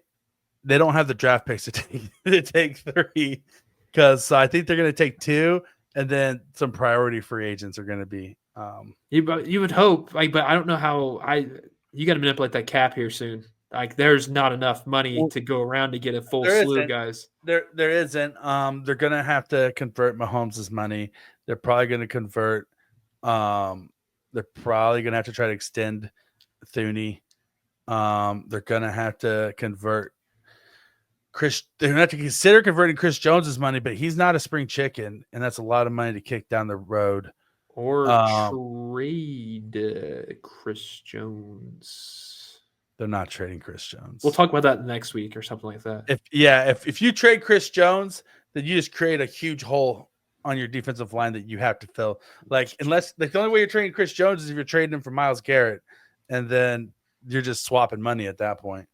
they don't have the draft picks to take 3 because I think they're going to take 2, and then some priority free agents are going to be. You would hope, like, but I don't know how. You got to manipulate that cap here soon. Like, there's not enough money to go around to get a full slew of guys. There isn't. They're gonna have to convert Mahomes' money. They're probably gonna convert. They're probably gonna have to try to extend Thuney. They're gonna have to convert Chris. They're gonna have to consider converting Chris Jones's money, but he's not a spring chicken, and that's a lot of money to kick down the road. Or trade Chris Jones. They're not trading Chris Jones. We'll talk about that next week or something like that. If you trade Chris Jones, then you just create a huge hole on your defensive line that you have to fill. Like the only way you're trading Chris Jones is if you're trading him for Myles Garrett, and then you're just swapping money at that point.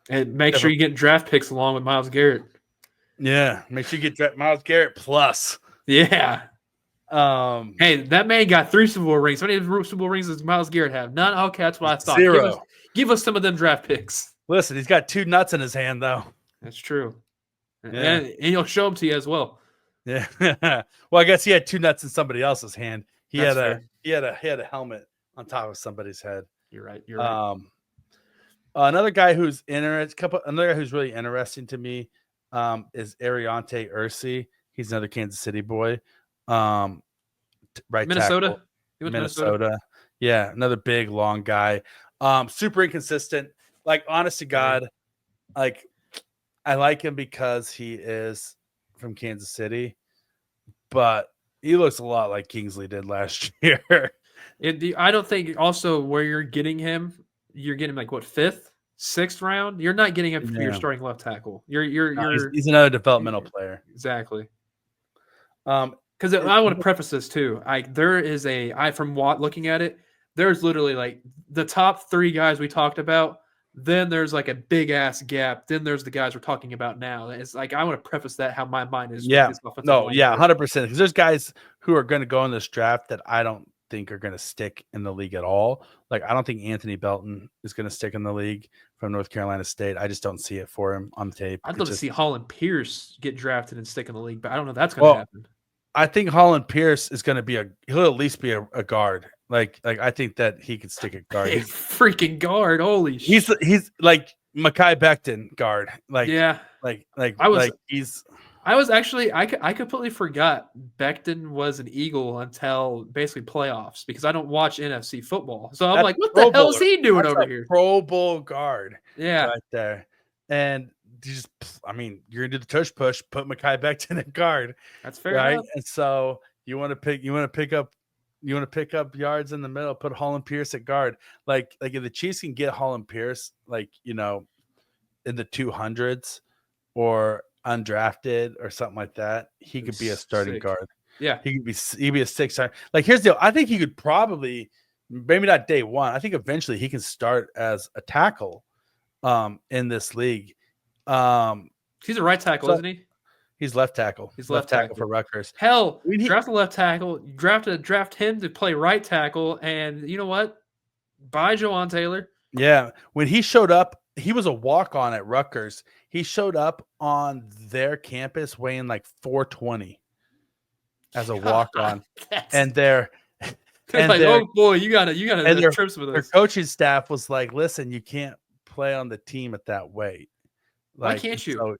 And make sure you get draft picks along with Myles Garrett. Yeah, make sure you get Myles Garrett plus. Yeah. Hey, that man got 3 Super Bowl rings. How many Super Bowl rings does Myles Garrett have? None? Okay, that's what I thought. 0. Give us some of them draft picks. Listen, he's got 2 nuts in his hand, though. That's true. Yeah. And he'll show them to you as well. Yeah. Well, I guess he had 2 nuts in somebody else's hand. He That's had fair. a helmet on top of somebody's head. You're right. Another guy who's another guy who's really interesting to me is Ariante Ursi. He's another Kansas City boy. Right Minnesota. tackle. He went to Minnesota. Yeah, another big long guy. Super inconsistent. Like, honest to God, like, I like him because he is from Kansas City, but he looks a lot like Kingsley did last year. I don't think also where you're getting him, you're getting like what, 5th, 6th round. You're not getting him for your starting left tackle. He's another developmental player. Exactly. Because I want to preface this too. From looking at it, there's literally like the top 3 guys we talked about. Then there's like a big ass gap. Then there's the guys we're talking about now. It's like I want to preface that how my mind is. Yeah. No. Yeah. 100%. Because there's guys who are going to go in this draft that I don't think are going to stick in the league at all. Like, I don't think Anthony Belton is going to stick in the league from North Carolina State. I just don't see it for him on tape. I'd love to see Holland Pierce get drafted and stick in the league, but I don't know if that's going to happen. I think Holland Pierce is going to be he'll at least be a guard. Like I think that he could stick at guard. He's freaking guard. Holy shit. He's like Mekhi Becton guard. Like, yeah. I completely forgot Becton was an Eagle until basically playoffs because I don't watch NFC football. So I'm like, what the hell is he doing over here? Pro Bowl guard. Yeah. Right there. And you're gonna do the tush push, put Mekhi Becton at guard. That's fair. Right. Enough. And so you want to pick up yards in the middle, put Holland Pierce at guard. Like if the Chiefs can get Holland Pierce, like, in the 200s or undrafted or something like that, he could be a starting guard. Yeah. He'd be a 6-star. Like, here's the deal. I think he could probably, maybe not day one. I think eventually he can start as a tackle in this league. He's a right tackle, isn't he? He's left tackle. He's left tackle for Rutgers. Hell, draft a left tackle. Draft him to play right tackle, and you know what? Bye, Jawan Taylor. Yeah, when he showed up, he was a walk-on at Rutgers. He showed up on their campus weighing like 420 as a walk-on, and they're like, oh boy, you gotta trips with us. Their coaching staff was like, "Listen, you can't play on the team at that weight." Why can't you? So,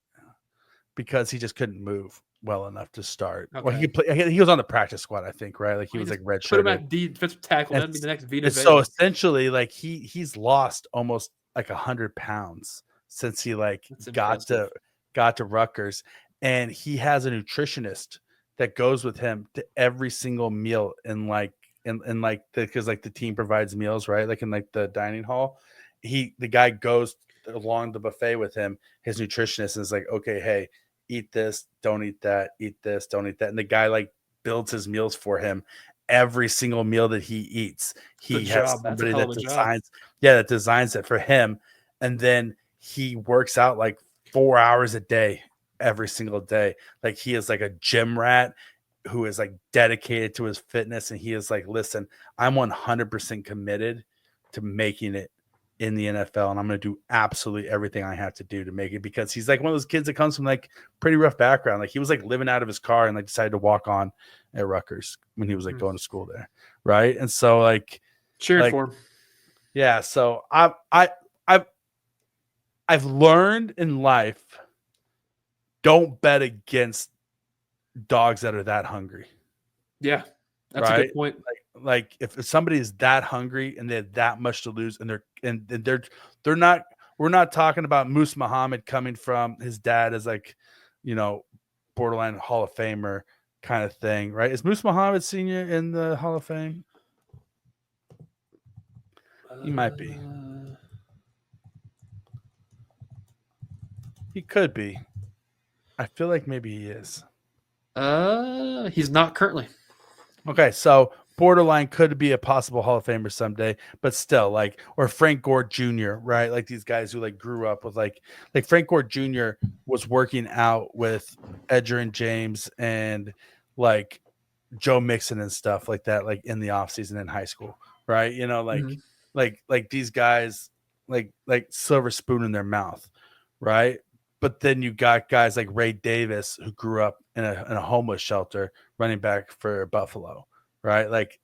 because he just couldn't move well enough to start. Okay. Well, he could play. He was on the practice squad, I think, right? Like, he was like red shirt. Put him at defensive tackle. That'd be the next Vita. So essentially, like, he's lost almost like 100 pounds since he got to Rutgers, and he has a nutritionist that goes with him to every single meal because the team provides meals, right? Like in like the dining hall, the guy goes along the buffet with him. His nutritionist is like, okay, hey, eat this, don't eat that, eat this, don't eat that. And the guy like builds his meals for him. Every single meal that he eats, he has somebody that designs it for him. And then he works out like 4 hours a day, every single day. Like, he is like a gym rat who is like dedicated to his fitness. And he is like, listen, I'm 100% committed to making it in the NFL, and I'm going to do absolutely everything I have to do to make it, because he's like one of those kids that comes from like pretty rough background. Like, he was like living out of his car and like decided to walk on at Rutgers when he was like going to school there. Right. And so like cheering for him. Yeah. So I've learned in life, don't bet against dogs that are that hungry. Yeah. That's a good point. Like if somebody is that hungry and they have that much to lose, and they're not, we're not talking about Moose Muhammad coming from his dad as like, borderline Hall of Famer kind of thing, right? Is Moose Muhammad Sr. in the Hall of Fame? He might be. He could be. I feel like maybe he is. He's not currently. Okay, so borderline could be a possible Hall of Famer someday, but still, like, or Frank Gore Jr., right? Like these guys who like grew up with like Frank Gore Jr. was working out with Edgerrin James and like Joe Mixon and stuff like that, like in the offseason in high school, right? You know, like these guys, like silver spoon in their mouth, right? But then you got guys like Ray Davis who grew up in a homeless shelter, running back for Buffalo, right? Like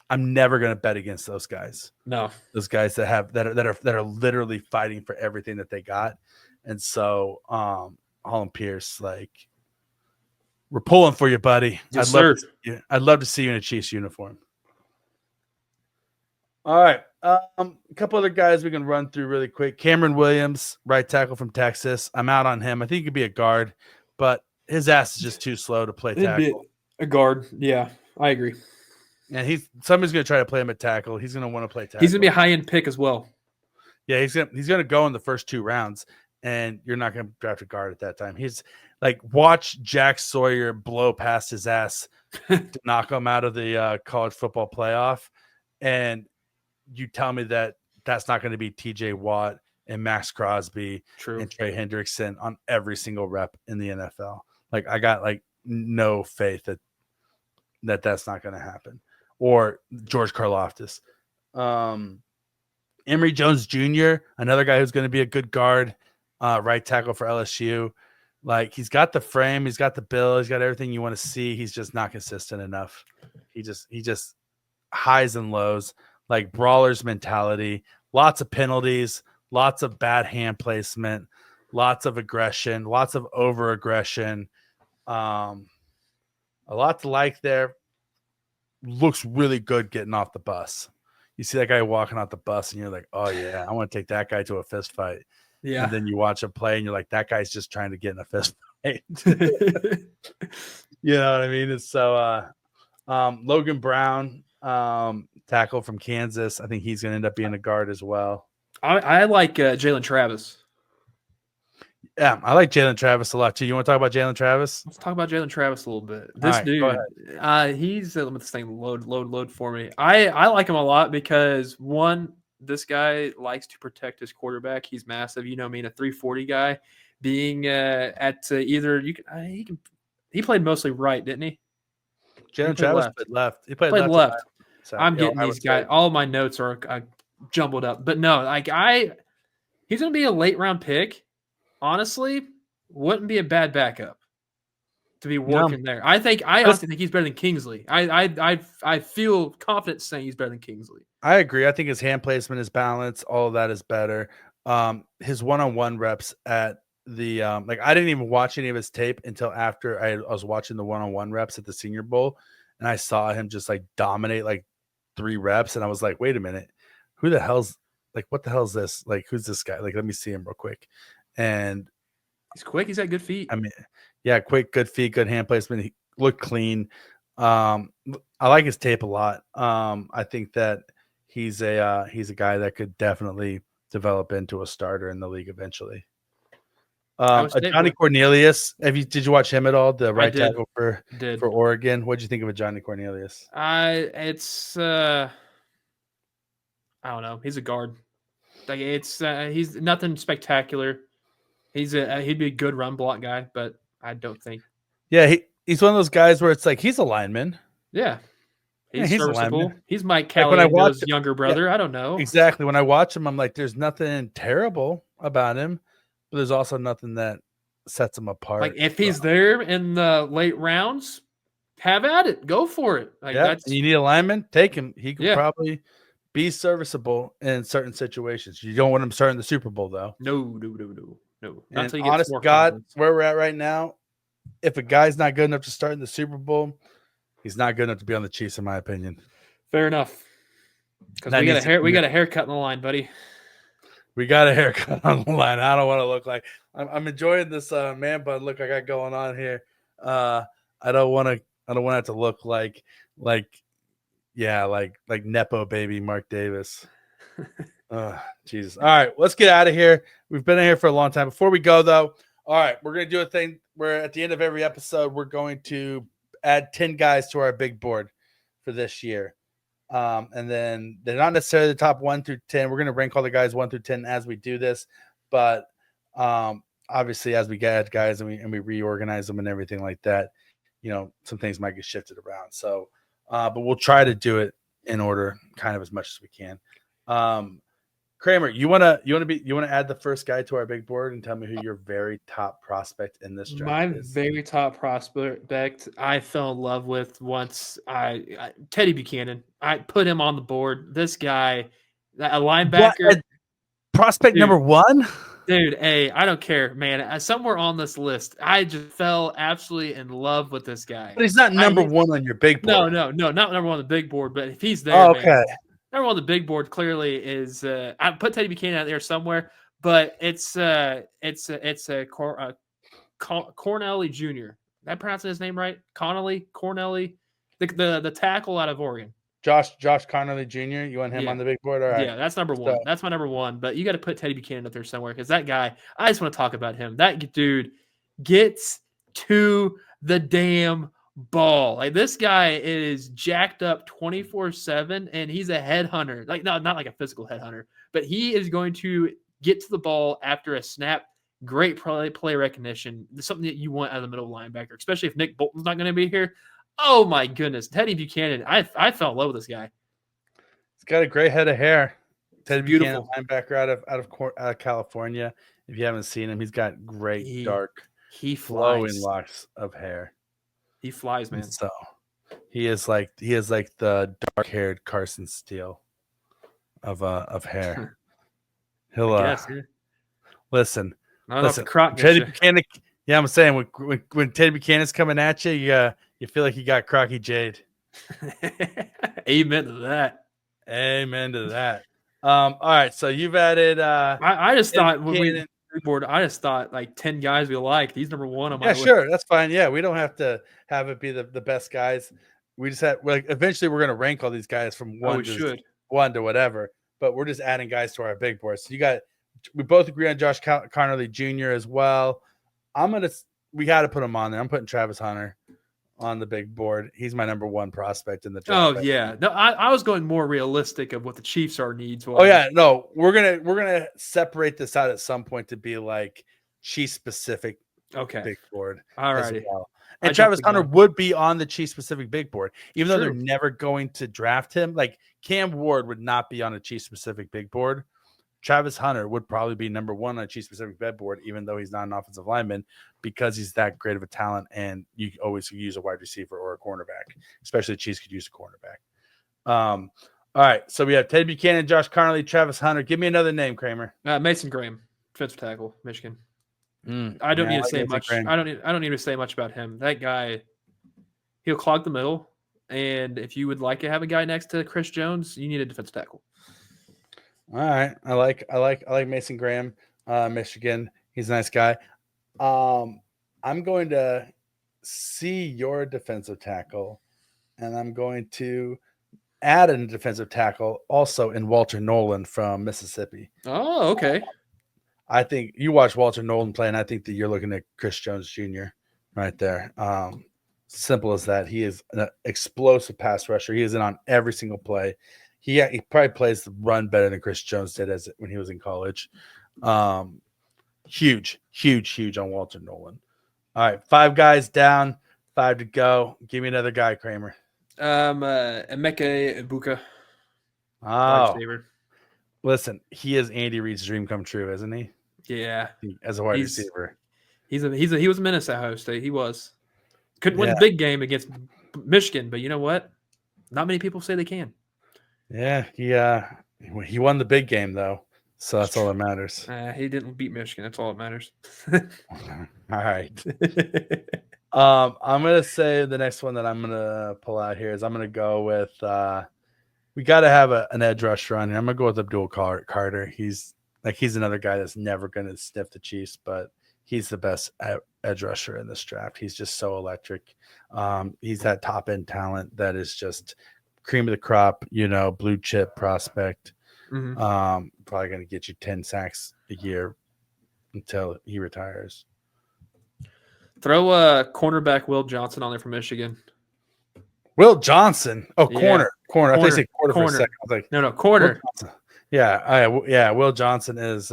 I'm never gonna bet against those guys. No, those guys that are literally fighting for everything that they got, and so Holland Pierce, like, we're pulling for you, buddy. Yes, I'd love to see you in a Chiefs uniform. All right. A couple other guys we can run through really quick. Cameron Williams, right tackle from Texas. I'm out on him. I think he could be a guard, but his ass is just too slow to play tackle. It'd be a guard. Yeah, I agree. And somebody's going to try to play him at tackle. He's going to want to play tackle. He's going to be a high-end pick as well. Yeah, he's going to go in the first 2 rounds, and you're not going to draft a guard at that time. He's like, watch Jack Sawyer blow past his ass to knock him out of the college football playoff, and you tell me that that's not going to be TJ Watt and Max Crosby and Trey Hendrickson on every single rep in the NFL. Like, I got like no faith that that's not going to happen. Or George Karlaftis. Emory Jones Jr., another guy who's going to be a good guard, right tackle for LSU. Like, he's got the frame, he's got the build, he's got everything you want to see. He's just not consistent enough. He just highs and lows. Like, brawler's mentality, lots of penalties, lots of bad hand placement, lots of aggression, lots of over aggression. A lot to like there. Looks really good getting off the bus. You see that guy walking off the bus and you're like, oh yeah, I want to take that guy to a fist fight. Yeah. And then you watch him play and you're like, that guy's just trying to get in a fist fight. You know what I mean? And so Logan Brown, tackle from Kansas. I think he's going to end up being a guard as well. I like Jalen Travis. Yeah, I like Jalen Travis a lot too. You want to talk about Jalen Travis? Let's talk about Jalen Travis a little bit. This dude, he's let me think. Load for me. I like him a lot because, one, this guy likes to protect his quarterback. He's massive. You know, I mean, a 340 guy being at either he played mostly right, didn't he? Jalen Travis played left. He played left. So, I'm getting these guys. All of my notes are jumbled up, but no, like he's going to be a late round pick. Honestly, wouldn't be a bad backup to be working there. I honestly think he's better than Kingsley. I feel confident saying he's better than Kingsley. I agree. I think his hand placement, his balance, all of that is better. His one-on-one reps at the like, I didn't even watch any of his tape until after I was watching the one-on-one reps at the Senior Bowl, and I saw him just like dominate like 3 reps, and I was like, wait a minute, who the hell's like, what the hell is this? Like, who's this guy? Like, let me see him real quick. And he's quick. He's got good feet. I mean, yeah, quick, good feet, good hand placement. He looked clean. I like his tape a lot. I think that he's a guy that could definitely develop into a starter in the league eventually. Johnny Cornelius. Did you watch him at all? The right tackle for Oregon. What did you think of a Johnny Cornelius? It's I don't know. He's a guard. Like, he's nothing spectacular. He'd be a good run block guy, but I don't think. Yeah, he's one of those guys where it's like he's a lineman. Yeah, he's serviceable. He's Mike Callaway's younger brother. Yeah, I don't know exactly. When I watch him, I'm like, there's nothing terrible about him, but there's also nothing that sets him apart. Like, if he's there in the late rounds, have at it. Go for it. Like, you need a lineman, take him. He could probably be serviceable in certain situations. You don't want him starting the Super Bowl, though. No. And honest to God, where we're at right now, if a guy's not good enough to start in the Super Bowl, he's not good enough to be on the Chiefs, in my opinion. Fair enough. Because we got a haircut in the line, buddy. We got a haircut on the line. I don't want to look like I'm enjoying this man bun look I got going on here. I don't want to have to look like Nepo baby Mark Davis. Jesus. All right, let's get out of here. We've been in here for a long time. Before we go, though, all right, we're going to do a thing where at the end of every episode, we're going to add 10 guys to our big board. for this year. And then they're not necessarily the top 1 through 10. We're going to rank all the guys 1 through 10 as we do this, but obviously as we get guys and we reorganize them and everything like that, some things might get shifted around. So, but we'll try to do it in order, kind of as much as we can. Kramer, you wanna add the first guy to our big board and tell me who your very top prospect in this draft is? My very top prospect I fell in love with once Teddy Buchanan. I put him on the board. This guy, a linebacker. Prospect number 1? Dude, hey, I don't care, man. Somewhere on this list, I just fell absolutely in love with this guy. But he's not number 1 on your big board. No, not number 1 on the big board, but if he's there, okay. Man, number 1 on the big board clearly is I put Teddy Buchanan out there somewhere, but it's Cornelly Jr. Am I pronouncing his name right? Cornelly, the tackle out of Oregon. Josh Connolly Jr. You want him on the big board? All right. Yeah, that's number 1. That's my number 1. But you got to put Teddy Buchanan up there somewhere because that guy, I just want to talk about him. That dude gets to the damn ball. Like, this guy is jacked up 24/7, and he's a headhunter. Like, not like a physical headhunter, but he is going to get to the ball after a snap. Great play recognition. Something that you want out of the middle linebacker, especially if Nick Bolton's not going to be here. Oh my goodness, Teddy Buchanan! I fell in love with this guy. He's got a great head of hair. Teddy Buchanan, linebacker out of California. If you haven't seen him, he's got great dark, flowing locks of hair. He flies, man. And so he is like the dark-haired Carson Steele of hair. He'll listen. Teddy Buchanan. Yeah, I'm saying when Teddy Buchanan's coming at you, you feel like you got Crocky Jade. Amen to that. Amen to that. All right, so you've added. I just thought when we board, I just thought like 10 guys we liked. He's number 1 on my list. Yeah, sure, that's fine. Yeah, we don't have to have it be the best guys. We just eventually we're gonna rank all these guys from 1 to whatever. But we're just adding guys to our big board. So we both agree on Josh Connolly Jr. as well. We got to put him on there. I'm putting Travis Hunter on the big board. He's my number 1 prospect in the draft. Oh yeah, no, I was going more realistic of what the Chiefs are needs. Oh yeah, no, we're gonna separate this out at some point to be like Chiefs specific. Okay, big board. All right. Well. And Travis Hunter would be on the Chiefs specific big board, even though they're never going to draft him. Like Cam Ward would not be on a Chiefs specific big board. Travis Hunter would probably be number 1 on a Chiefs specific bed board, even though he's not an offensive lineman, because he's that great of a talent. And you always use a wide receiver or a cornerback, especially the Chiefs could use a cornerback. All right. So we have Teddy Buchanan, Josh Connolly, Travis Hunter. Give me another name, Kramer. Mason Graham, defensive tackle, Michigan. I don't need to say much. I don't need to say much about him. That guy, he'll clog the middle. And if you would like to have a guy next to Chris Jones, you need a defensive tackle. All right. I like Mason Graham, Michigan. He's a nice guy. I'm going to see your defensive tackle, and I'm going to add a defensive tackle also in Walter Nolan from Mississippi. Oh, okay. I think you watch Walter Nolan play, and I think that you're looking at Chris Jones Jr. right there. Simple as that. He is an explosive pass rusher. He is in on every single play. He probably plays the run better than Chris Jones did when he was in college. Huge on Walter Nolan. All right, 5 guys down, 5 to go. Give me another guy, Kramer. Emeka Ibuka. Oh, listen, he is Andy Reid's dream come true, isn't he? Yeah, as a wide receiver. He was a menace at Ohio State. He was. Couldn't win the big game against Michigan, but you know what? Not many people say they can. Yeah, he won the big game though, so that's all that matters. He didn't beat Michigan. That's all that matters. All right. I'm gonna say the next one that I'm gonna pull out here is I'm gonna go with. We got to have an edge rusher on here. I'm gonna go with Abdul Carter. He's another guy that's never gonna sniff the Chiefs, but he's the best edge rusher in this draft. He's just so electric. He's that top end talent that is just cream of the crop, blue chip prospect. Mm-hmm. Probably going to get you 10 sacks a year until he retires. Throw cornerback Will Johnson on there from Michigan. Will Johnson. Oh, corner. I thought you said quarter for a second. I was like, no, corner. Yeah. Will Johnson is.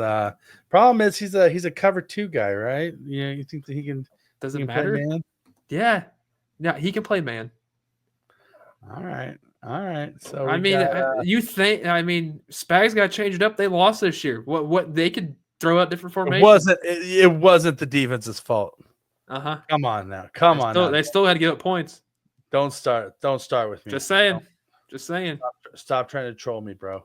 Problem is he's a cover 2 guy, right? Yeah, you think that he can? Doesn't he can matter. Play man? Yeah, he can play man. All right. So you think? Spags got changed up. They lost this year. What they could throw out different formations. It wasn't the defense's fault. Come on now. They still had to give up points. Don't start with me. Just saying. Stop trying to troll me, bro.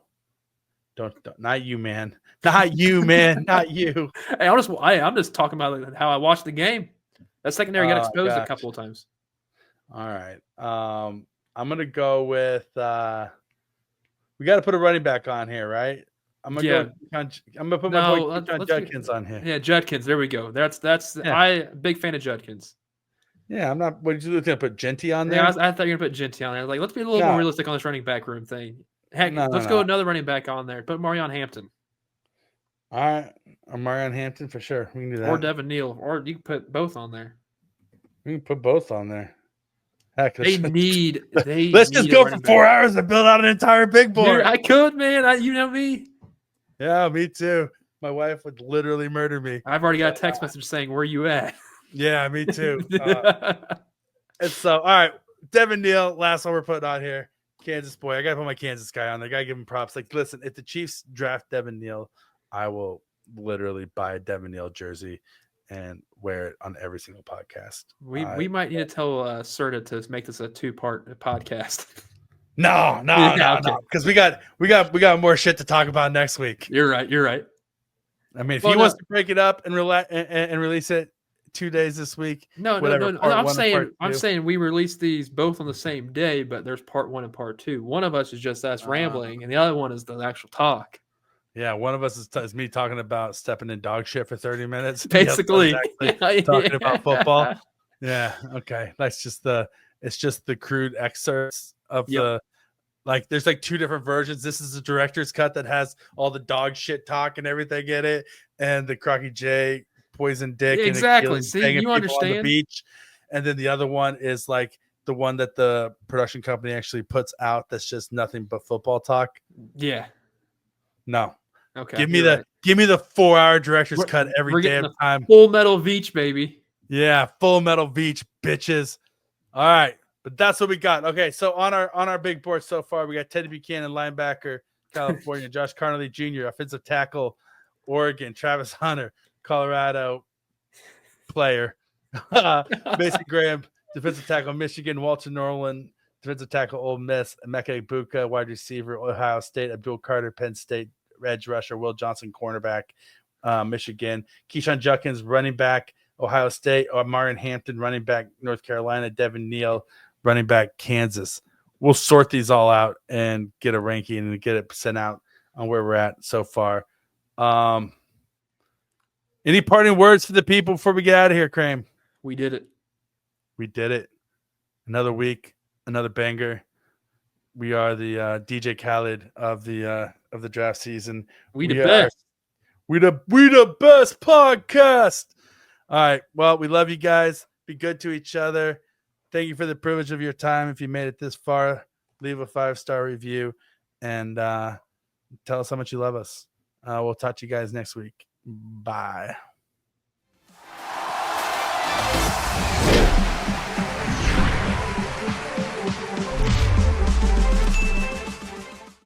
Don't not you, man. Not you, man. Not you. Hey, I'm just talking about how I watched the game. That secondary got exposed a couple of times. All right. I'm gonna go with we got to put a running back on here, right? I'm gonna put my boy Judkins on here. Yeah, Judkins. There we go. I big fan of Judkins. Yeah, I'm not. What did you gonna put Genty on there? Yeah, I thought you were gonna put Genty on there. Like, let's be a little more realistic on this running back room thing. Heck, let's go another running back on there. Put Marion Hampton. All right, or Marion Hampton for sure. We can do that. Or Devin Neal, or you can put both on there. We can put both on there. Heck, let's just go for 4 hours and build out an entire big board. Dude, I could, man. You know me. Yeah, me too. My wife would literally murder me. I've already got a text message saying, "Where you at?" Yeah, me too. And so, all right, Devin Neal, last one we're putting on here. Kansas boy. I got to put my Kansas guy on there. Got to give him props. Like, listen, if the Chiefs draft Devin Neal, I will literally buy a Devin Neal jersey and wear it on every single podcast. We might need to tell Serta to make this a 2-part podcast. No, because we got more shit to talk about next week. You're right. I mean, if he wants to break it up and release it 2 days this week, no. I'm saying we release these both on the same day, but there's part 1 and part 2. One of us is just us rambling, and the other one is the actual talk. Yeah, one of us is me talking about stepping in dog shit for 30 minutes. Basically, talking about football. Yeah, okay. It's just the crude excerpts of there's like 2 different versions. This is the director's cut that has all the dog shit talk and everything in it, and the Crocky J poison dick. Exactly. See, you understand. On the beach, and then the other one is like the one that the production company actually puts out. That's just nothing but football talk. Yeah. No. Okay. Give me the 4-hour director's cut every damn time. Full Metal Veach, baby. Yeah, Full Metal Veach, bitches. All right, but that's what we got. Okay, so on our big board so far, we got Teddy Buchanan, linebacker, California, Josh Carnley Jr., offensive tackle, Oregon, Travis Hunter, Colorado player, Mason Graham, defensive tackle, Michigan, Walter Norland, defensive tackle, Ole Miss, Emeka Egbuka, wide receiver, Ohio State, Abdul Carter, Penn State, edge rusher, Will Johnson, cornerback, Michigan, Keyshawn Judkins, running back, Ohio State, Marion Hampton, running back, North Carolina, Devin Neal, running back, Kansas. We'll sort these all out and get a ranking and get it sent out on where we're at so far. Any parting words for the people before we get out of here, Krame? We did it. Another week, another banger. We are the DJ Khaled of the draft season. We the best. We the best podcast. All right. Well, we love you guys. Be good to each other. Thank you for the privilege of your time. If you made it this far, leave a 5-star review and tell us how much you love us. We'll talk to you guys next week. Bye.